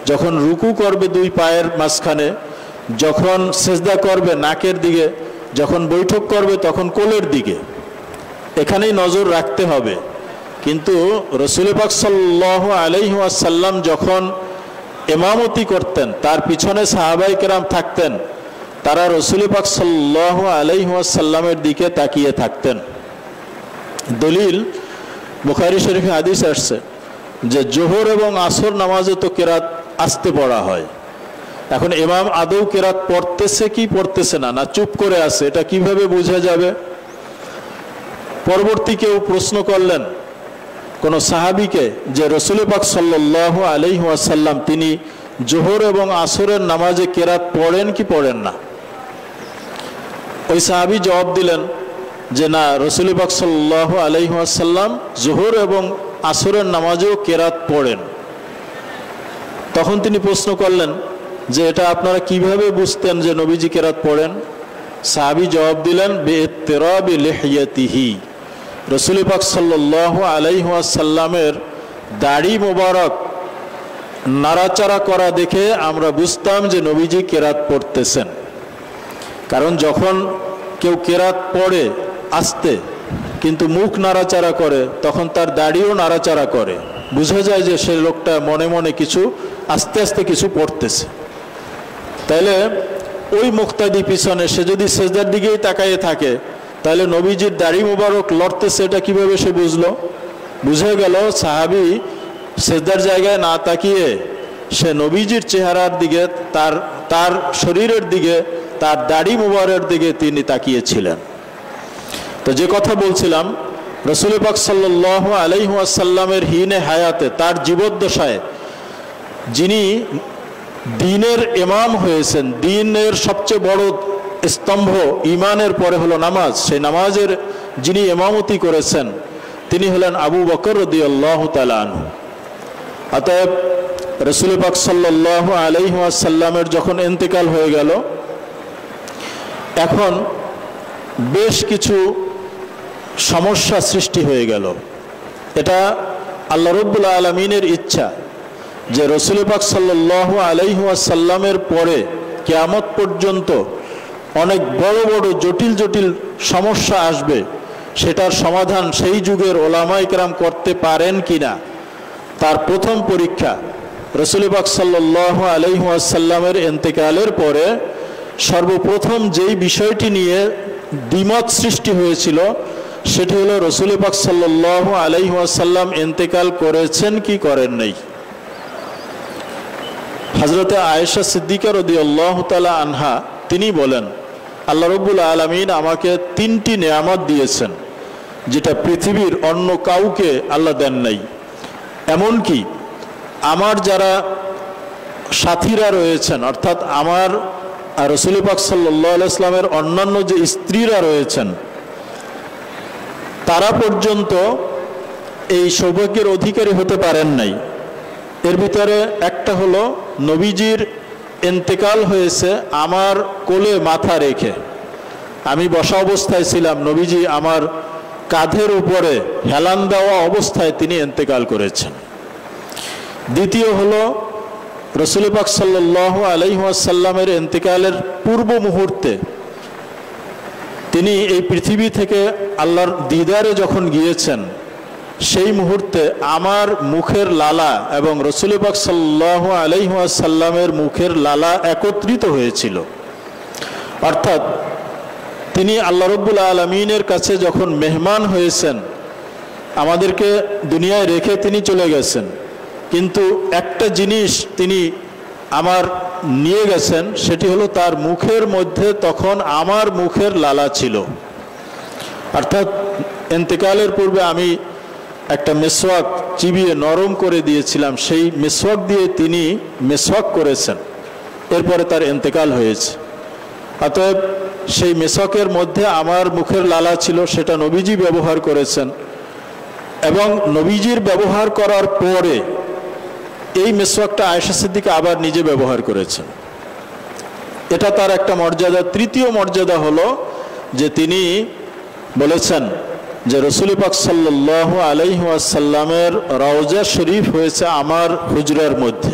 যখন রুকু করবে দুই পায়ের মাঝখানে, যখন সেজদা করবে নাকের দিকে, যখন বৈঠক করবে তখন কোলের দিকে, এখানেই নজর রাখতে হবে। কিন্তু রাসূল পাক সাল্লাল্লাহু আলাইহি ওয়াসাল্লাম যখন ইমামতি করতেন, তার পিছনে সাহাবায়ে কেরাম থাকতেন, তারা রাসূল পাক সাল্লাল্লাহু আলাইহি ওয়াসাল্লামের দিকে তাকিয়ে থাকতেন। দলিল বুখারী শরীফে হাদিস আসছে যে জোহর এবং আসর নামাজে তো কেরাত আস্তে পড়া হয়। এখন ইমাম আদৌ কেরাত পড়তেছে কি পড়তেছে না, না চুপ করে আছে, এটা কিভাবে বোঝা যাবে? পরবর্তী কেউ প্রশ্ন করলেন কোন সাহাবীকে যে রাসূল পাক সাল্লাল্লাহু আলাইহি ওয়াসাল্লাম তিনি জোহর এবং আসরের নামাজে কেরাত পড়েন কি পড়েন না? ওই সাহাবী জবাব দিলেন যে না, রাসূল পাক সাল্লাল্লাহু আলাইহি ওয়াসাল্লাম জোহর এবং আসরের নামাজেও কেরাত পড়েন। তখন তিনি প্রশ্ন করলেন যে এটা আপনারা কিভাবে বুঝতেন যে নবীজি কেরাত পড়েন? সাহাবী জবাব দিলেন, বিইত্তিরাবি লিহিয়াতিহি, রাসূল পাক সাল্লাল্লাহু আলাইহি ওয়াসাল্লামের দাড়ি মোবারক নাড়াচাড়া করা দেখে আমরা বুঝতাম যে নবীজি কেরাত পড়তেছেন। কারণ যখন কেউ কেরাত পড়ে আস্তে কিন্তু মুখ নাড়াচাড়া করে, তখন তার দাড়িও নাড়াচাড়া করে, বোঝা যায় যে সে লোকটা মনে মনে কিছু আস্তে আস্তে কিছু পড়তেছে। তাইলে ওই মুক্তাদি পিছনে সে যদি সেজদার দিকেই তাকায়ে থাকে, তাহলে নবীজির দাড়ি মোবারক লড়তেছে, এটা কিভাবে সে বুঝলো? বুঝে গেল সাহাবী সেজদার জায়গায় না তাকিয়ে সে নবীজির চেহারার দিকে, তার শরীরের দিকে, তার দাড়ি মোবারকের দিকে তিনি তাকিয়েছিলেন। তো যে কথা বলছিলাম, রাসূল পাক সাল্লাল্লাহু আলাইহি ওয়াসাল্লামের হিনে হায়াতে, তার জীবদ্দশায় যিনি দ্বীনের ইমাম হয়েছেন, দ্বীনের সবচেয়ে বড় স্তম্ভ ঈমানের পরে হলো নামাজ, সেই নামাজের যিনি ইমামতি করেছেন তিনি হলেন আবু বকর রাদিয়াল্লাহু তাআলা আনহু। অতএব রসুল পাক সাল্লাল্লাহু আলাইহি ওয়াসাল্লামের যখন ইন্তেকাল হয়ে গেল, এখন বেশ কিছু সমস্যা সৃষ্টি হয়ে গেল। এটা আল্লাহ রাব্বুল আলামিনের ইচ্ছা যে রসুল পাক সাল্লাল্লাহু আলাইহি ওয়াসাল্লামের পরে কিয়ামত পর্যন্ত অনেক বড় বড় জটিল জটিল সমস্যা আসবে, সেটার সমাধান সেই যুগের ওলামায়ে কেরাম করতে পারেন কিনা। তার প্রথম পরীক্ষা রসুল পাক সাল্লাল্লাহু আলাইহি ওয়াসাল্লামের ইন্তেকালের পরে সর্বপ্রথম যেই বিষয়টি নিয়ে দ্বিমত সৃষ্টি হয়েছিল সেটি হলো রসুল পাক সাল্লাল্লাহু আলাইহি ওয়াসাল্লাম ইন্তেকাল করেছেন কি করেন নাই। হযরতে আয়েশা সিদ্দিকা রাদিয়াল্লাহু তাআলা আনহা তিনি বলেন, আল্লাহ রাব্বুল আলামিন আমাকে 3টি নিয়ামত দিয়েছেন যেটা পৃথিবীর অন্য কাউকে আল্লাহ দেন নাই। এমনকি আমার যারা সাথীরা রয়েছেন, অর্থাৎ আমার রসুল পাক সাল্লাল্লাহু আলাইহি ওয়াসাল্লামের অন্যান্য যে স্ত্রীরা রয়েছেন, তারা পর্যন্ত এই সৌভাগ্যের অধিকারী হতে পারেন নাই। এর ভিতরে একটা হলো নবীজির ইন্তেকাল হয়েছে আমার কোলে মাথা রেখে, আমি বসা অবস্থায় ছিলাম, নবীজি আমার কাঁধের উপরে হেলান দেওয়া অবস্থায় তিনি ইন্তেকাল করেছেন। দ্বিতীয় হলো রসুল পাক সাল্লাল্লাহু আলাইহি ওয়াসাল্লামের ইন্তেকালের পূর্ব মুহূর্তে তিনি এই পৃথিবী থেকে আল্লাহর দিদারে যখন গিয়েছেন, সেই মুহূর্তে আমার মুখের লালা এবং রসুল পাক সাল্লাল্লাহু আলাইহি ওয়াসাল্লামের মুখের লালা একত্রিত হয়েছিল। অর্থাৎ তিনি আল্লাহ রাব্বুল আলামিনের কাছে যখন মেহমান হয়েছেন, আমাদেরকে দুনিয়ায় রেখে তিনি চলে গেছেন, কিন্তু একটা জিনিস তিনি আমার নিয়ে গেছেন, সেটি হলো তার মুখের মধ্যে তখন আমার মুখের লালা ছিল। অর্থাৎ ইন্তেকালের পূর্বে আমি একটা মেসওয়াক চিবিয়ে নরম করে দিয়েছিলাম, সেই মেসওয়াক দিয়ে তিনি মেসওয়াক করেছেন, এরপরে তার ইন্তেকাল হয়েছে। অতএব সেই মেসওয়াকের মধ্যে আমার মুখের লালা ছিল, সেটা নবীজি ব্যবহার করেছেন, এবং নবীজির ব্যবহার করার পরে এই মেসওয়াকটা আয়েশা সিদ্দিকা আবার নিজে ব্যবহার করেছেন। এটা তার একটা মর্যাদা। তৃতীয় মর্যাদা হলো যে তিনি বলেছেন যে রসুল পাক সাল্লাল্লাহু আলাইহি ওয়াসাল্লামের রওজা শরীফ হয়েছে আমার হুজরার মধ্যে,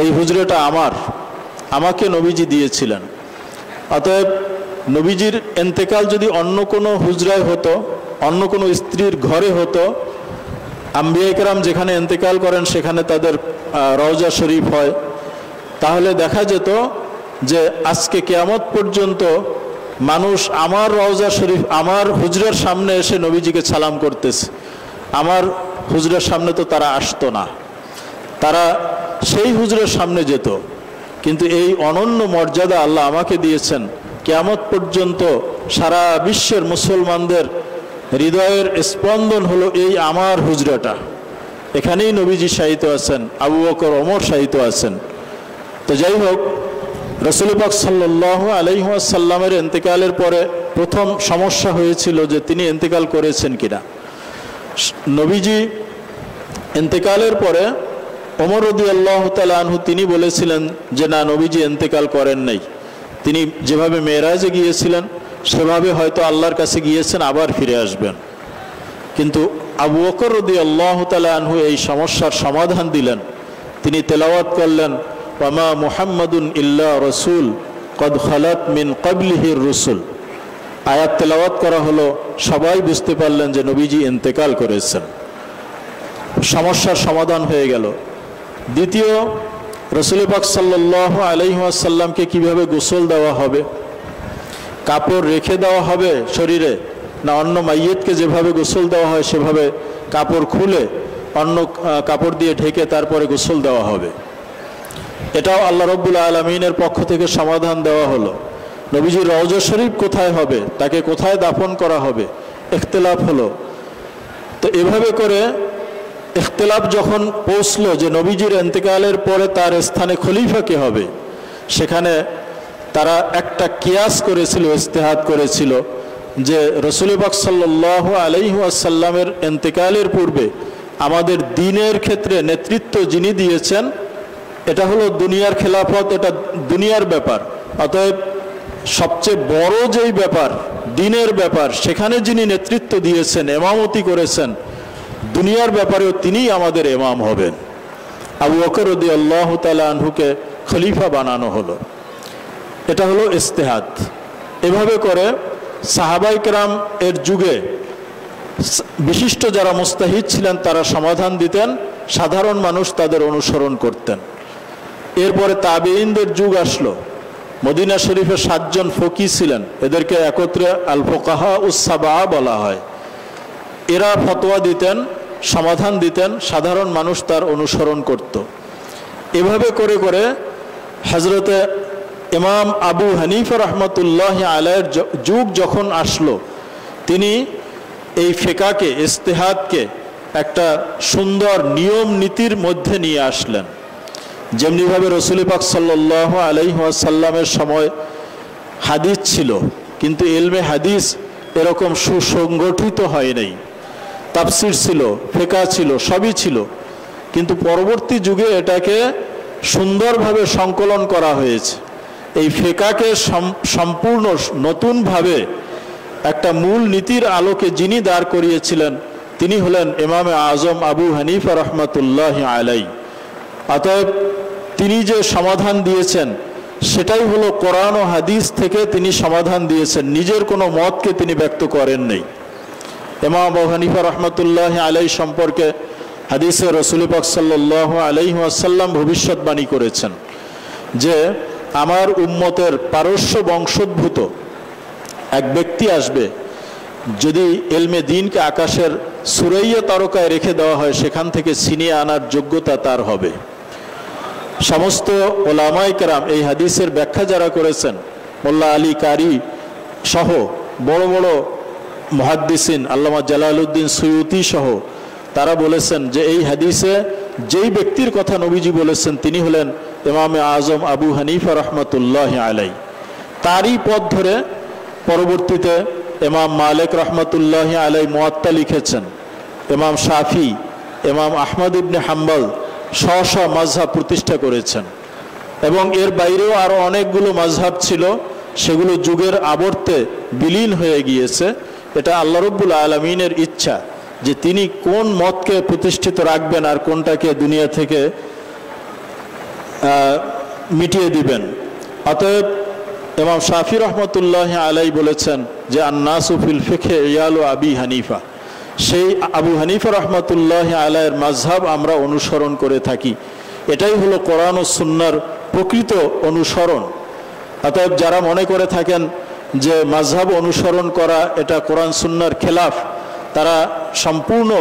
এই হুজরাটা আমাকে নবীজি দিয়েছিলেন। অতএব নবীজির ইন্তেকাল যদি অন্য কোনো হুজরায় হতো, অন্য কোনো স্ত্রীর ঘরে হতো, আম্বিয়া কেরাম যেখানে ইন্তেকাল করেন সেখানে তাদের রওজা শরীফ হয়, তাহলে দেখা যেত যে আজকে কিয়ামত পর্যন্ত মানুষ আমার রওজা শরীফ, আমার হুজরার সামনে এসে নবীজিকে সালাম করতেছে, আমার হুজরার সামনে তো তারা আসতো না, তারা সেই হুজরার সামনে যেত। কিন্তু এই অনন্য মর্যাদা আল্লাহ আমাকে দিয়েছেন, কিয়ামত পর্যন্ত সারা বিশ্বের মুসলমানদের হৃদয়ের স্পন্দন হলো এই আমার হুজরাটা, এখানেই নবীজি শায়িত আছেন, আবু বকর ওমর শায়িত আছেন। তো যাই হোক, রসুল পাক সাল্লাল্লাহু আলাইহি ওয়াসাল্লামের ইন্তেকালের পরে প্রথম সমস্যা হয়েছিল যে তিনি ইন্তেকাল করেছেন কিনা। নবীজি ইন্তেকালের পরে ওমর রাদিয়াল্লাহু তাআলা আনহু তিনি বলেছিলেন যে না, নবীজি ইন্তেকাল করেন নাই, তিনি যেভাবে মেরাজে গিয়েছিলেন সেভাবে হয়তো আল্লাহর কাছে গিয়েছেন, আবার ফিরে আসবেন। কিন্তু আবু বকর রাদিয়াল্লাহু তাআলা আনহু এই সমস্যার সমাধান দিলেন। তিনি তেলাওয়াত করলেন, ওয়ামা মুহাম্মাদুন ইল্লা রাসূল কদ খালাত মিন ক্বাবলিহির রুসুল। আয়াত তেলাওয়াত করা হলো, সবাই বুঝতে পারলেন যে নবীজি ইন্তেকাল করেছেন, সমস্যার সমাধান হয়ে গেল। দ্বিতীয়, রসুল পাক সাল্লাল্লাহু আলাইহি ওয়াসাল্লামকে কিভাবে গোসল দেওয়া হবে, কাপড় রেখে দেওয়া হবে শরীরে, না অন্য মাইয়িতকে যেভাবে গোসল দেওয়া হয় সেভাবে কাপড় খুলে অন্য কাপড় দিয়ে ঢেকে তারপরে গোসল দেওয়া হবে। এটাও আল্লাহ রাব্বুল আলামিনের পক্ষ থেকে সমাধান দেওয়া হলো। নবীজির রওজা শরীফ কোথায় হবে, তাকে কোথায় দাফন করা হবে, ইখতিলাফ হলো। তো এভাবে করে ইখতিলাফ যখন পৌঁছলো যে নবীজির ইন্তেকালের পরে তার স্থানে খলিফা কে হবে, সেখানে তারা একটা কিয়াস করেছিল, ইজতিহাদ করেছিল যে রসুল পাক সাল্লাল্লাহু আলাইহি ওয়াসাল্লামের ইন্তেকালের পূর্বে আমাদের দ্বীনের ক্ষেত্রে নেতৃত্ব যিনি দিয়েছেন, এটা হলো দুনিয়ার খেলাফত, এটা দুনিয়ার ব্যাপার। অতএব সবচেয়ে বড় যেই ব্যাপার, দ্বীনের ব্যাপার, সেখানে যিনি নেতৃত্ব দিয়েছেন, ইমামতি করেছেন, দুনিয়ার ব্যাপারেও তিনিই আমাদের ইমাম হবেন। আবু বকর রাদিয়াল্লাহু তাআলা আনহুকে খলিফা বানানো হলো। এটা হলো ইজতিহাদ। এভাবে করে সাহাবায়ে কেরাম এর যুগে বিশিষ্ট যারা মুস্তাহিদ ছিলেন তারা সমাধান দিতেন, সাধারণ মানুষ তাদের অনুসরণ করতেন। এরপরে তাবেঈনদের যুগ আসলো। মদিনা শরীফে 7 জন ফকি ছিলেন, এদেরকে একত্রে আল ফুকাহা উস সাবা বলা হয়। এরা ফতোয়া দিতেন, সমাধান দিতেন, সাধারণ মানুষ তার অনুসরণ করত। এভাবে করে করে হযরতে ইমাম আবু হানিফা রাহমাতুল্লাহ আলাইহির যুগ যখন আসলো, তিনি এই ফিকহকে, ইজতিহাদকে একটা সুন্দর নিয়ম নীতির মধ্যে নিয়ে আসলেন। যেমনিভাবে রাসূল পাক সাল্লাল্লাহু আলাইহি ওয়াসাল্লামের সময় হাদিস ছিল, কিন্তু ইলমে হাদিস এরকম সুসংগঠিত হয় নাই। তাফসির ছিল, ফিকহ ছিল, সবই ছিল, কিন্তু পরবর্তী যুগে এটাকে সুন্দরভাবে সংকলন করা হয়েছে। এই ফিকহকে সম্পূর্ণ নতুনভাবে একটা মূল নীতির আলোকে যিনি দাঁড় করিয়েছিলেন তিনি হলেন ইমামে আজম আবু হানিফা রাহমাতুল্লাহি আলাইহি। অতএব তিনি যে সমাধান দিয়েছেন সেটাই হলো কোরআন ও হাদিস থেকে তিনি সমাধান দিয়েছেন, নিজের কোনো মতকে তিনি ব্যক্ত করেন নাই। ইমাম আবু হানিফা রাহমাতুল্লাহি আলাইহি সম্পর্কে হাদিসে রাসূল পাক সাল্লাল্লাহু আলাইহি ওয়াসাল্লাম ভবিষ্যৎবাণী করেছেন যে আমার উম্মতের পারস্য বংশোদ্ভূত এক ব্যক্তি আসবে, যদি ইলমে দ্বীনকে আকাশের সুরাইয়া তারকায় রেখে দেওয়া হয় সেখান থেকে ছিনিয়ে আনার যোগ্যতা তার হবে। সমস্ত ওলামায়ে কেরাম এই হাদিসের ব্যাখ্যা যারা করেছেন, মোল্লা আলী কারি সহ বড় বড় মুহাদ্দিসিন, আল্লামা জালালউদ্দিন সুয়ুতি সহ, তারা বলেছেন যে এই হাদিসে যেই ব্যক্তির কথা নবীজি বলেছেন তিনি হলেন ইমামে আজম আবু হানিফা রাহমাতুল্লাহি আলাইহি। তারই পথ ধরে পরবর্তীতে ইমাম মালিক রাহমাতুল্লাহি আলাইহি মুয়াত্তা লিখেছেন, ইমাম শাফি, ইমাম আহমদ ইবনে হাম্বল স্ব মাযহাব প্রতিষ্ঠা করেছেন, এবং এর বাইরেও আরও অনেকগুলো মাযহাব ছিল, সেগুলো যুগের আবর্তে বিলীন হয়ে গিয়েছে। এটা আল্লাহ রাব্বুল আলামিনের ইচ্ছা যে তিনি কোন মতকে প্রতিষ্ঠিত রাখবেন আর কোনটাকে দুনিয়া থেকে মিটিয়ে দিবেন। অতএব ইমাম শাফি রহমতুল্লাহি আলাইহি বলেছেন যে আন্নাসু ফিল ফিকহি ইয়ালু আবি হানিফা, সেই আবু হানিফা রহমতুল্লাহি আলাইহির মাযহাব আমরা অনুসরণ করে থাকি। এটাই হলো কোরআন ও সুন্নাহর প্রকৃত অনুসরণ। অতএব যারা মনে করে থাকেন যে মাযহাব অনুসরণ করা এটা কোরআন সুন্নাহর খেলাফ, তারা সম্পূর্ণ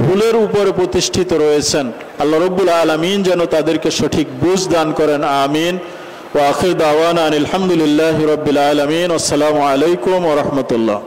ভুলের উপরে প্রতিষ্ঠিত রয়েছেন। আল্লাহ রাব্বুল আলামিন যেন তাদেরকে সঠিক বুঝ দান করেন, আমিন। ওয়া আখির দাওয়ানা আনিল হামদুলিল্লাহি রাব্বিল আলামিন। আসসালামু আলাইকুম ওয়া রাহমাতুল্লাহ।